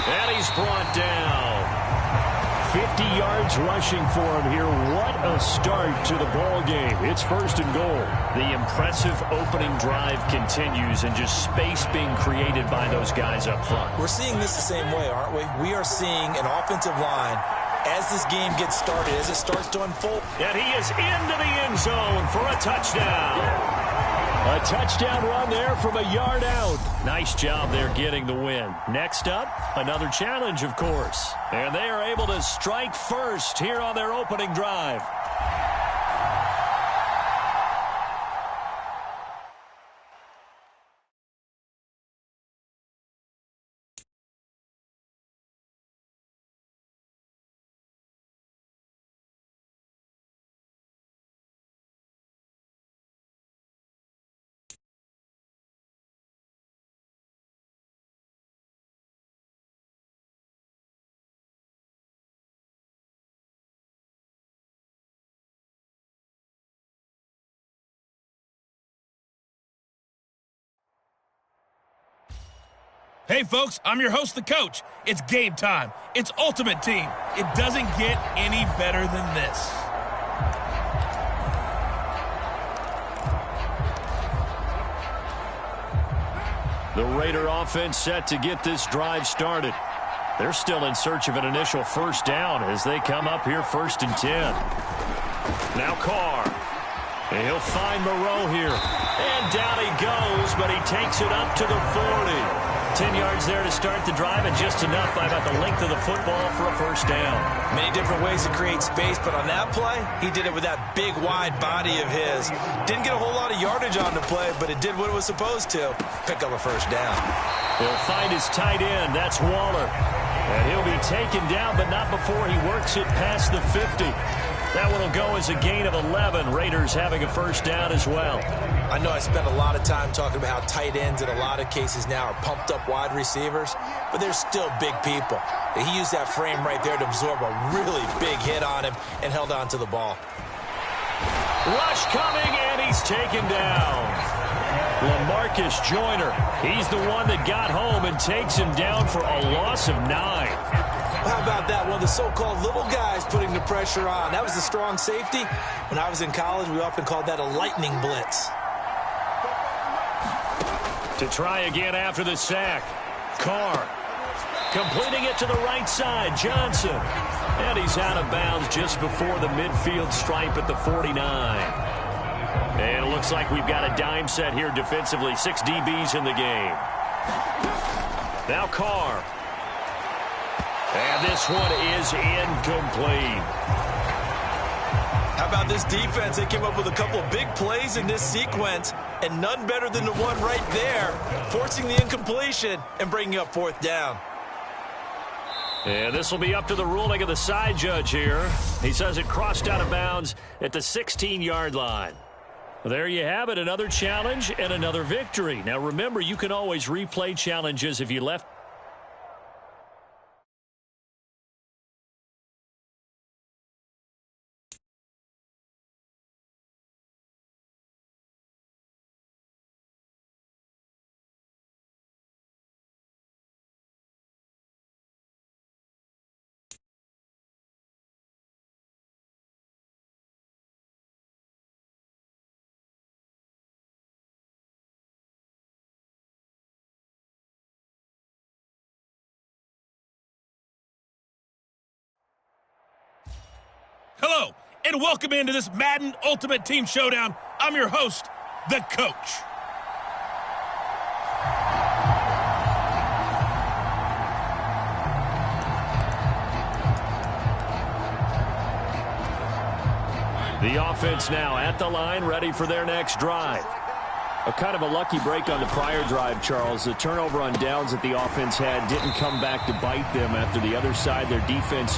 And he's brought down. 50 yards rushing for him here. What a start to the ball game. It's first and goal. The impressive opening drive continues, and just space being created by those guys up front. We're seeing this the same way, aren't we? We are seeing an offensive line as this game gets started, as it starts to unfold. And he is into the end zone for a touchdown. A touchdown run there from a yard out. Nice job there getting the win. Next up, another challenge, of course. And they are able to strike first here on their opening drive. Hey, folks, I'm your host, the coach. It's game time. It's Ultimate Team. It doesn't get any better than this. The Raider offense set to get this drive started. They're still in search of an initial first down as they come up here first and 10. Now Carr. And he'll find Moreau here. And down he goes, but he takes it up to the 40. 10 yards there to start the drive, and just enough by about the length of the football for a first down. Many different ways to create space, but on that play, he did it with that big, wide body of his. Didn't get a whole lot of yardage on the play, but it did what it was supposed to. Pick up a first down. He'll find his tight end. That's Waller. And he'll be taken down, but not before he works it past the 50. That one will go as a gain of 11. Raiders having a first down as well. I know I spent a lot of time talking about how tight ends in a lot of cases now are pumped up wide receivers, but they're still big people. He used that frame right there to absorb a really big hit on him and held on to the ball. Rush coming, and he's taken down. LaMarcus Joyner, he's the one that got home and takes him down for a loss of 9. How about that? One of the so-called little guys putting the pressure on. That was a strong safety. When I was in college, we often called that a lightning blitz. To try again after the sack. Carr completing it to the right side. Johnson. And he's out of bounds just before the midfield stripe at the 49. And it looks like we've got a dime set here defensively. 6 DBs in the game. Now Carr. And this one is incomplete. How about this defense? They came up with a couple of big plays in this sequence, and none better than the one right there, forcing the incompletion and bringing up 4th down. And this will be up to the ruling of the side judge here. He says it crossed out of bounds at the 16-yard line. There you have it, another challenge and another victory. Now remember, you can always replay challenges if you left. Hello, and welcome into this Madden Ultimate Team Showdown. I'm your host, the Coach. The offense now at the line, ready for their next drive. A kind of a lucky break on the prior drive, Charles. The turnover on downs that the offense had didn't come back to bite them after the other side. Their defense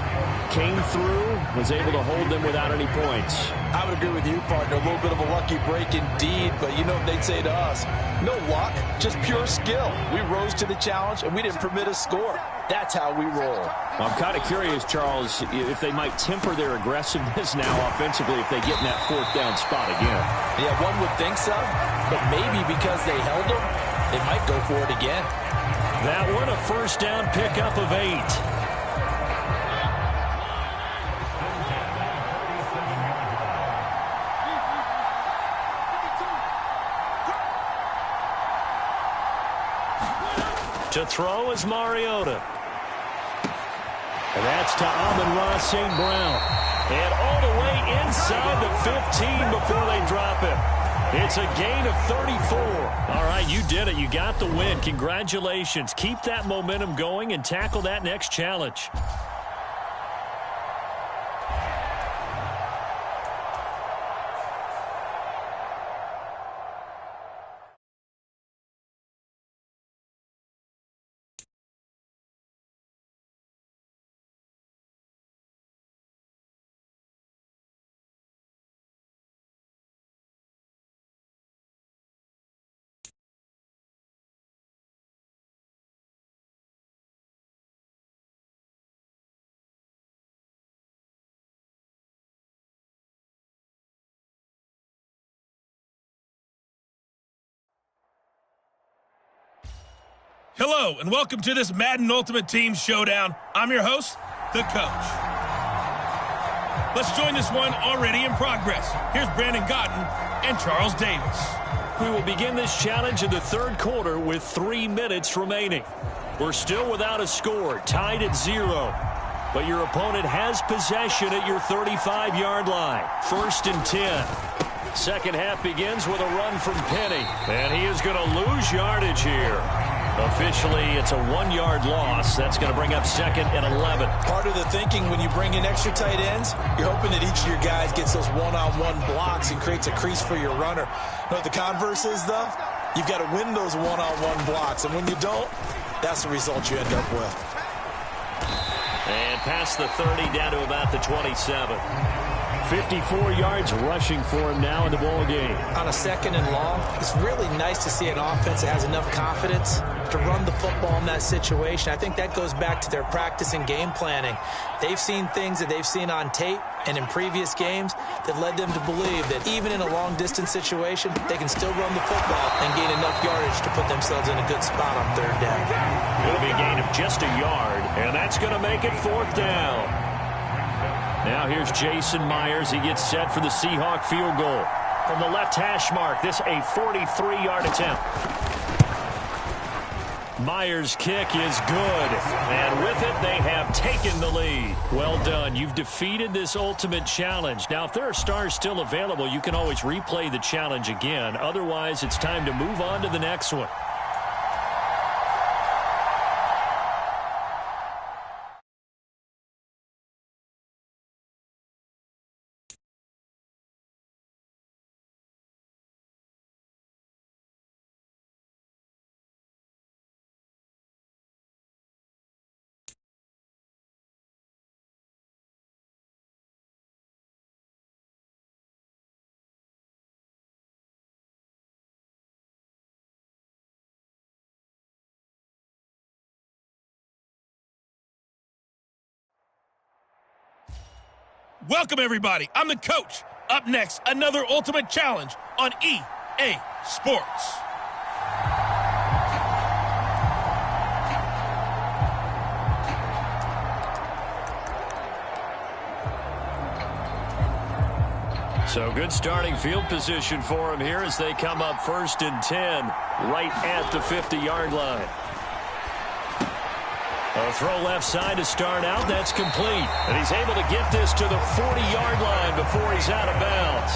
came through, was able to hold them without any points. I would agree with you, partner. A little bit of a lucky break indeed, but you know what they'd say to us? No luck, just pure skill. We rose to the challenge, and we didn't permit a score. That's how we roll. I'm kind of curious, Charles, if they might temper their aggressiveness now offensively if they get in that 4th down spot again. Yeah, one would think so, but maybe because they held them, they might go for it again. That one, a first down pickup of 8. To throw is Mariota. And that's to Amon-Ra St. Brown. And all the way inside the 15 before they drop it. It's a gain of 34. All right, you did it. You got the win. Congratulations. Keep that momentum going and tackle that next challenge. Hello, and welcome to this Madden Ultimate Team Showdown. I'm your host, the Coach. Let's join this one already in progress. Here's Brandon Godden and Charles Davis. We will begin this challenge in the 3rd quarter with 3 minutes remaining. We're still without a score, tied at 0. But your opponent has possession at your 35-yard line. 1st and 10. Second half begins with a run from Penny. And he is going to lose yardage here. Officially, it's a 1-yard loss. That's going to bring up 2nd and 11. Part of the thinking when you bring in extra tight ends, you're hoping that each of your guys gets those one-on-one blocks and creates a crease for your runner. You know what the converse is, though? You've got to win those one-on-one blocks. And when you don't, that's the result you end up with. And past the 30, down to about the 27. 54 yards rushing for him now in the ball game. On a 2nd and long, it's really nice to see an offense that has enough confidence to run the football in that situation. I think that goes back to their practice and game planning. They've seen things that they've seen on tape and in previous games that led them to believe that even in a long-distance situation, they can still run the football and gain enough yardage to put themselves in a good spot on 3rd down. It'll be a gain of just a yard, and that's going to make it 4th down. Now here's Jason Myers. He gets set for the Seahawk field goal. From the left hash mark, this a 43-yard attempt. Myers' kick is good. And with it, they have taken the lead. Well done. You've defeated this ultimate challenge. Now, if there are stars still available, you can always replay the challenge again. Otherwise, it's time to move on to the next one. Welcome, everybody. I'm the coach. Up next, another ultimate challenge on EA Sports. So good starting field position for him here as they come up 1st and 10, right at the 50-yard line. A throw left side to start out. That's complete. And he's able to get this to the 40-yard line before he's out of bounds.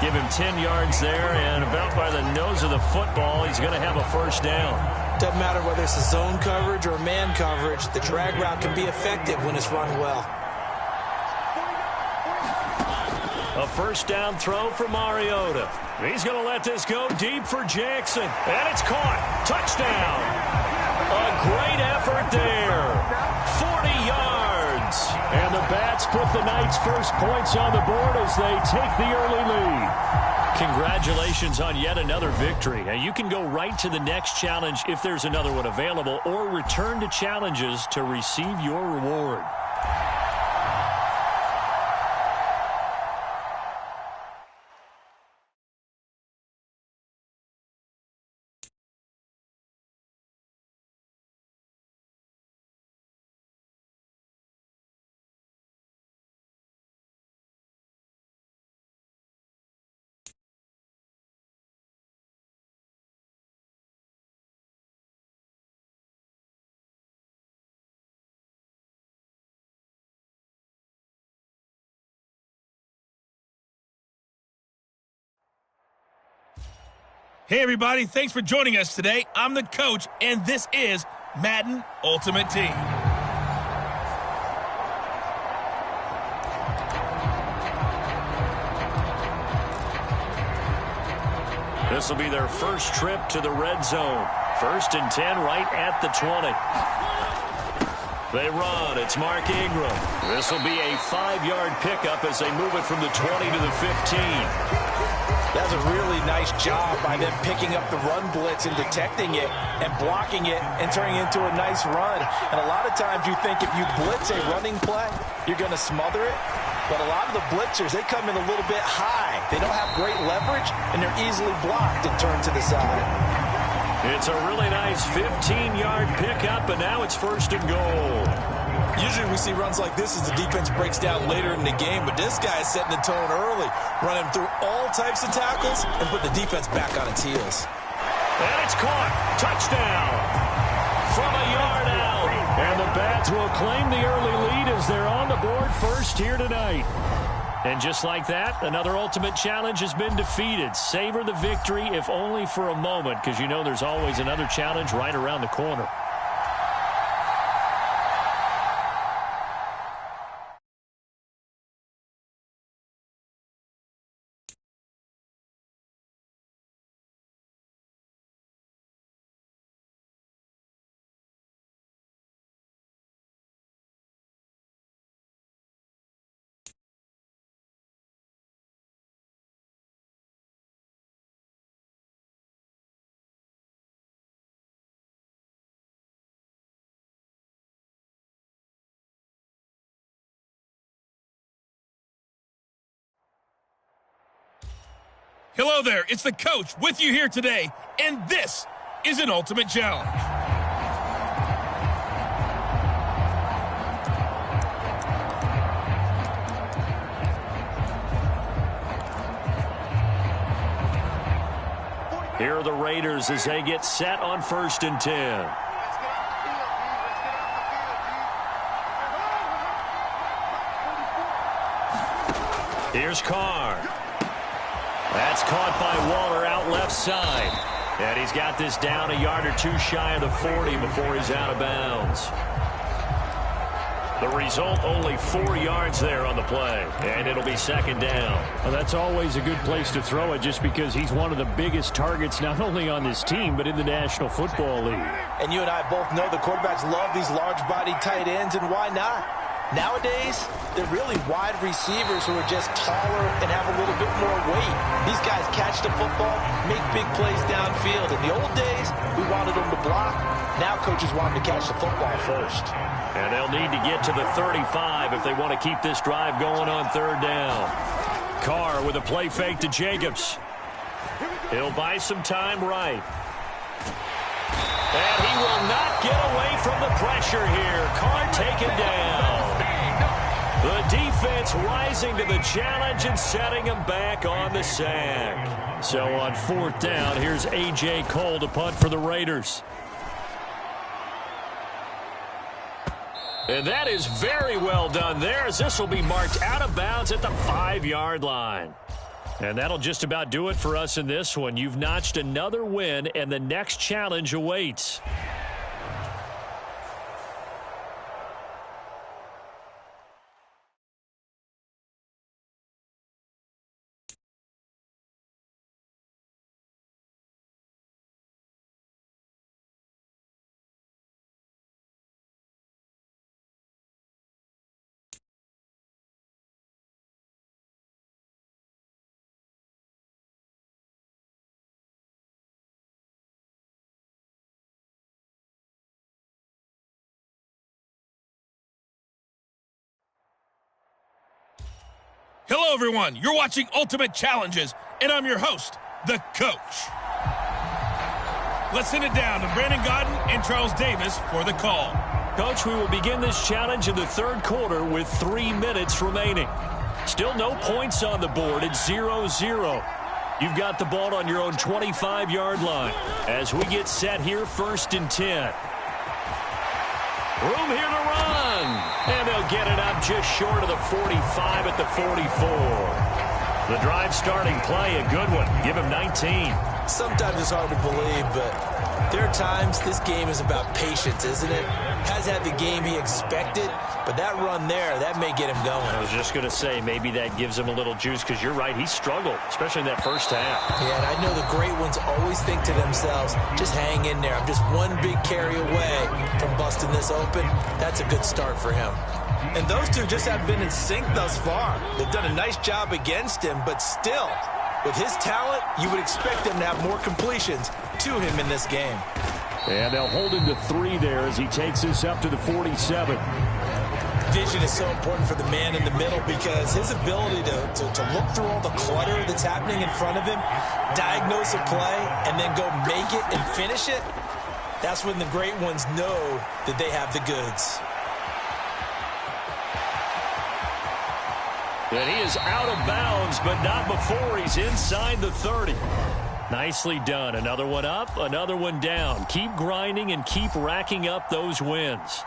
Give him 10 yards there, and about by the nose of the football, he's going to have a 1st down. Doesn't matter whether it's a zone coverage or man coverage, the drag route can be effective when it's run well. A 1st down throw for Mariota. He's going to let this go deep for Jackson. And it's caught. Touchdown. A great effort there. 40 yards. And the Bats put the Knights' first points on the board as they take the early lead. Congratulations on yet another victory. Now, you can go right to the next challenge if there's another one available, or return to challenges to receive your reward. Hey, everybody. Thanks for joining us today. I'm the coach, and this is Madden Ultimate Team. This will be their first trip to the red zone. 1st and 10 right at the 20. They run. It's Mark Ingram. This will be a 5-yard pickup as they move it from the 20 to the 15. That's a really nice job by them picking up the run blitz and detecting it and blocking it and turning it into a nice run. And a lot of times you think if you blitz a running play, you're going to smother it. But a lot of the blitzers, they come in a little bit high. They don't have great leverage, and they're easily blocked and turned to the side. It's a really nice 15-yard pickup, and now it's 1st and goal. Usually we see runs like this as the defense breaks down later in the game, but this guy is setting the tone early, running through all types of tackles and put the defense back on its heels. And it's caught. Touchdown. From a yard out. And the Bats will claim the early lead as they're on the board first here tonight. And just like that, another ultimate challenge has been defeated. Savor the victory, if only for a moment, because you know there's always another challenge right around the corner. Hello there, it's the coach with you here today, and this is an Ultimate Challenge. Here are the Raiders as they get set on 1st and 10. Here's Carr. That's caught by Waller out left side. And he's got this down a yard or two shy of the 40 before he's out of bounds. The result, only 4 yards there on the play. And it'll be 2nd down. Well, that's always a good place to throw it just because he's one of the biggest targets not only on this team but in the National Football League. And you and I both know the quarterbacks love these large-bodied tight ends, and why not? Nowadays, they're really wide receivers who are just taller and have a little bit more weight. These guys catch the football, make big plays downfield. In the old days, we wanted them to block. Now coaches want them to catch the football first. And they'll need to get to the 35 if they want to keep this drive going on 3rd down. Carr with a play fake to Jacobs. He'll buy some time right. And he will not get away from the pressure here. Carr taken down. The defense rising to the challenge and setting him back on the sack. So on 4th down, here's A.J. Cole to punt for the Raiders. And that is very well done there, as this will be marked out of bounds at the 5-yard line. And that'll just about do it for us in this one. You've notched another win, and the next challenge awaits. Hello, everyone. You're watching Ultimate Challenges, and I'm your host, the Coach. Let's send it down to Brandon Godden and Charles Davis for the call. Coach, we will begin this challenge in the 3rd quarter with 3 minutes remaining. Still no points on the board. It's 0-0. You've got the ball on your own 25-yard line as we get set here 1st and 10. Room here to run. And they'll get it up just short of the 45 at the 44. The drive starting play, a good one. Give him 19. Sometimes it's hard to believe, but there are times this game is about patience, isn't it? Has had the game he expected, but that run there, that may get him going. I was just going to say, maybe that gives him a little juice, because you're right, he struggled, especially in that first half. Yeah, and I know the great ones always think to themselves, just hang in there. I'm just one big carry away from busting this open. That's a good start for him. And those two just haven't been in sync thus far. They've done a nice job against him, but still, with his talent, you would expect them to have more completions to him in this game. And they'll hold him to 3 there as he takes this up to the 47. Vision is so important for the man in the middle because his ability to look through all the clutter that's happening in front of him, diagnose a play, and then go make it and finish it, that's when the great ones know that they have the goods. And he is out of bounds, but not before he's inside the 30. Nicely done. Another one up, another one down. Keep grinding and keep racking up those wins.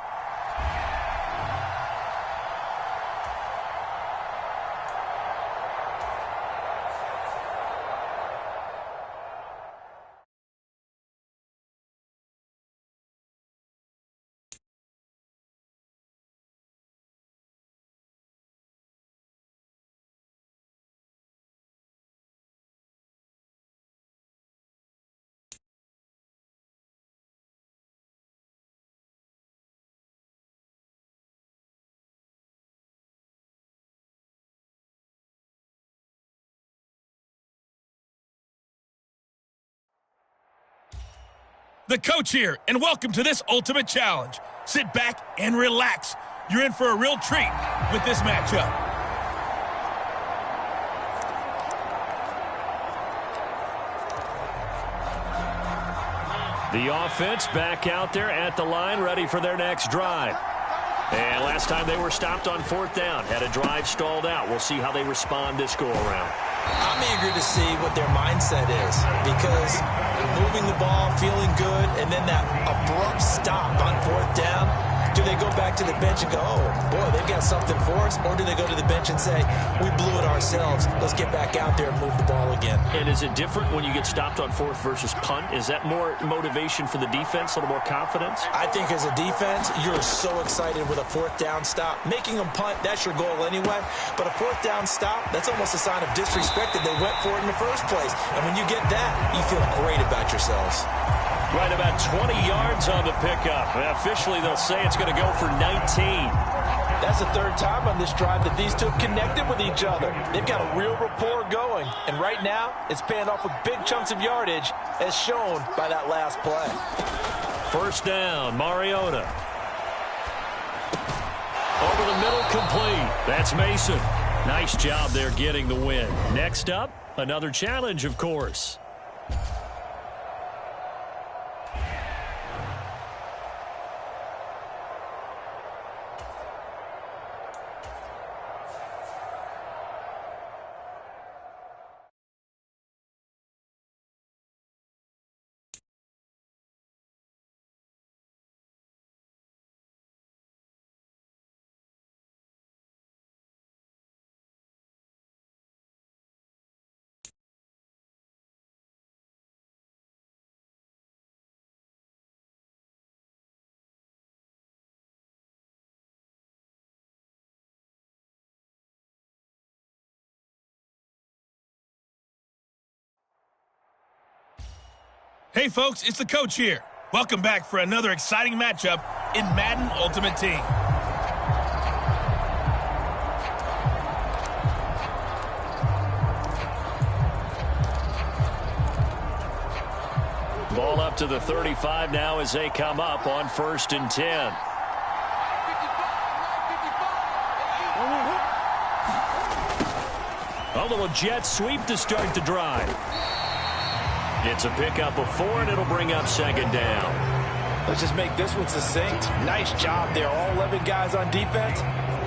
The coach here, and welcome to this Ultimate Challenge. Sit back and relax. You're in for a real treat with this matchup. The offense back out there at the line, ready for their next drive. And last time they were stopped on 4th down, had a drive stalled out. We'll see how they respond this go-around. I'm eager to see what their mindset is, because moving the ball, feeling good, and then that abrupt stop on 4th down, do they go back to the bench and go, oh, boy, they've got something for us? Or do they go to the bench and say, we blew it ourselves, let's get back out there and move the ball again? And is it different when you get stopped on 4th versus punt? Is that more motivation for the defense, a little more confidence? I think as a defense, you're so excited with a 4th down stop. Making them punt, that's your goal anyway. But a 4th down stop, that's almost a sign of disrespect that they went for it in the first place. And when you get that, you feel great about yourselves. Right about 20 yards on the pickup. And officially, they'll say it's going to go for 19. That's the 3rd time on this drive that these two have connected with each other. They've got a real rapport going. And right now, it's paying off with big chunks of yardage, as shown by that last play. 1st down, Mariota. Over the middle, complete. That's Mason. Nice job there getting the win. Next up, another challenge, of course. Hey folks, it's the coach here. Welcome back for another exciting matchup in Madden Ultimate Team. Ball up to the 35 now as they come up on 1st and 10. A little jet sweep to start the drive. It's a pickup of 4, and it'll bring up 2nd down. Let's just make this one succinct. Nice job there. All 11 guys on defense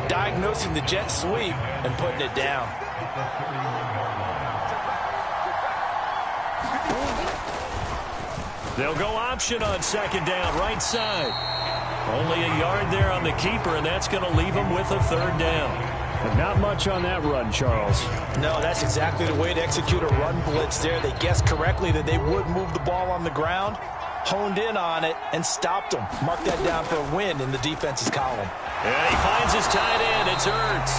diagnosing the jet sweep and putting it down. They'll go option on 2nd down, right side. Only a yard there on the keeper, and that's going to leave them with a 3rd down. But not much on that run, Charles. No, that's exactly the way to execute a run blitz there. They guessed correctly that they would move the ball on the ground, honed in on it, and stopped them. Mark that down for a win in the defense's column. And he finds his tight end. It's Ertz.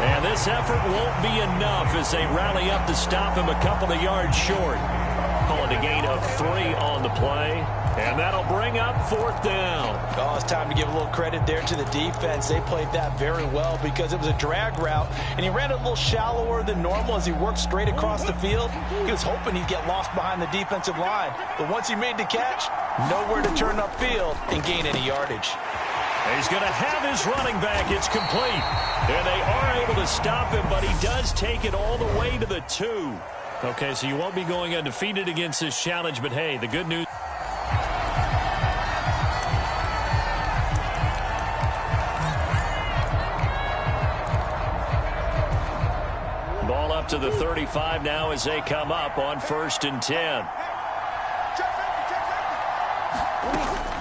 And this effort won't be enough as they rally up to stop him a couple of yards short. Call it a gain of 3 on the play. And that'll bring up 4th down. Oh, it's time to give a little credit there to the defense. They played that very well because it was a drag route, and he ran it a little shallower than normal as he worked straight across the field. He was hoping he'd get lost behind the defensive line. But once he made the catch, nowhere to turn upfield and gain any yardage. He's going to have his running back. It's complete. And they are able to stop him, but he does take it all the way to the 2. Okay, so you won't be going undefeated against this challenge, but hey, the good news. Ball up to the 35 now as they come up on 1st and 10.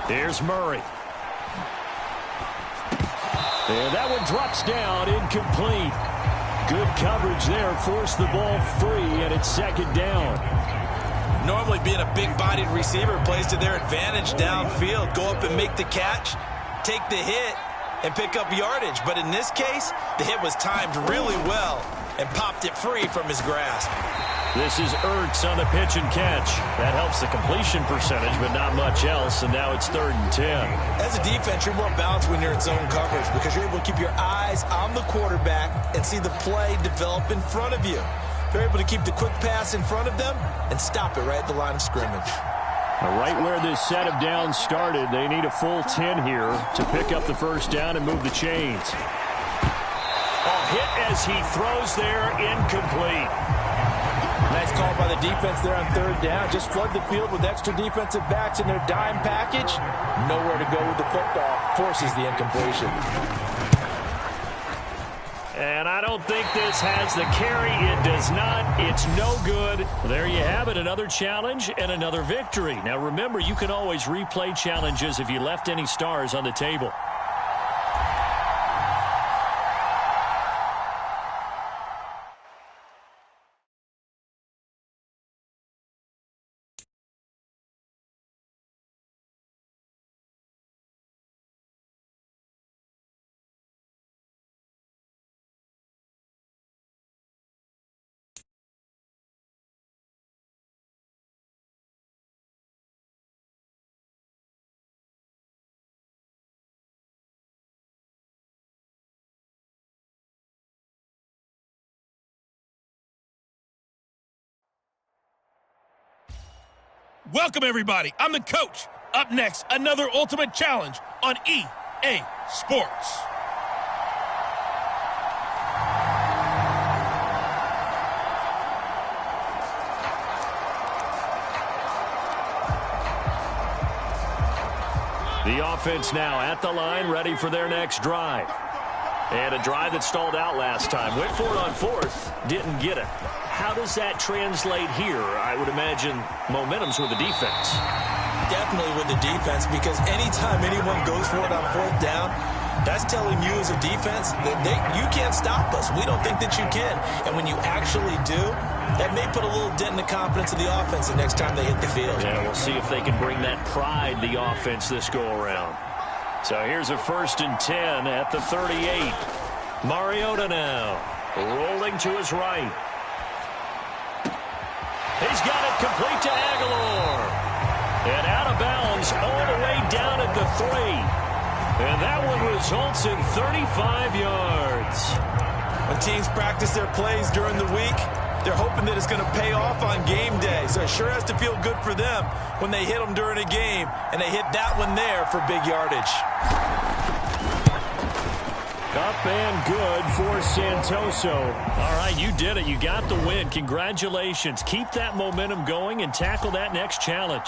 Here's Murray. And that one drops down, incomplete. Good coverage there, forced the ball free, and it's 2nd down. Normally being a big-bodied receiver plays to their advantage downfield. Go up and make the catch, take the hit, and pick up yardage. But in this case, the hit was timed really well and popped it free from his grasp. This is Ertz on the pitch and catch. That helps the completion percentage, but not much else, and now it's 3rd and 10. As a defense, you're more balanced when you're in zone coverage because you're able to keep your eyes on the quarterback and see the play develop in front of you. They're able to keep the quick pass in front of them and stop it right at the line of scrimmage. Right where this set of downs started, they need a full 10 here to pick up the 1st down and move the chains. A hit as he throws there, incomplete. Nice call by the defense there on third down. Just flood the field with extra defensive backs in their dime package. Nowhere to go with the football. Forces the incompletion. And I don't think this has the carry. It does not. It's no good. There you have it, another challenge and another victory. Now remember, you can always replay challenges if you left any stars on the table. Welcome, everybody. I'm the coach. Up next, another ultimate challenge on EA Sports. The offense now at the line, ready for their next drive. And a drive that stalled out last time. Went for it on fourth, didn't get it. How does that translate here? I would imagine momentum's with the defense. Definitely with the defense, because anytime anyone goes for it on fourth down, that's telling you as a defense that you can't stop us. We don't think that you can. And when you actually do, that may put a little dent in the confidence of the offense the next time they hit the field. Yeah, we'll see if they can bring that pride, the offense, this go-around. So here's a 1st and 10 at the 38. Mariota now, rolling to his right. He's got it complete to Aguilar. And out of bounds all the way down at the 3. And that one results in 35 yards. When teams practice their plays during the week, they're hoping that it's going to pay off on game day. So it sure has to feel good for them when they hit them during a game. And they hit that one there for big yardage. Up and good for Santoso. All right, you did it. You got the win. Congratulations. Keep that momentum going and tackle that next challenge.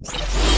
it.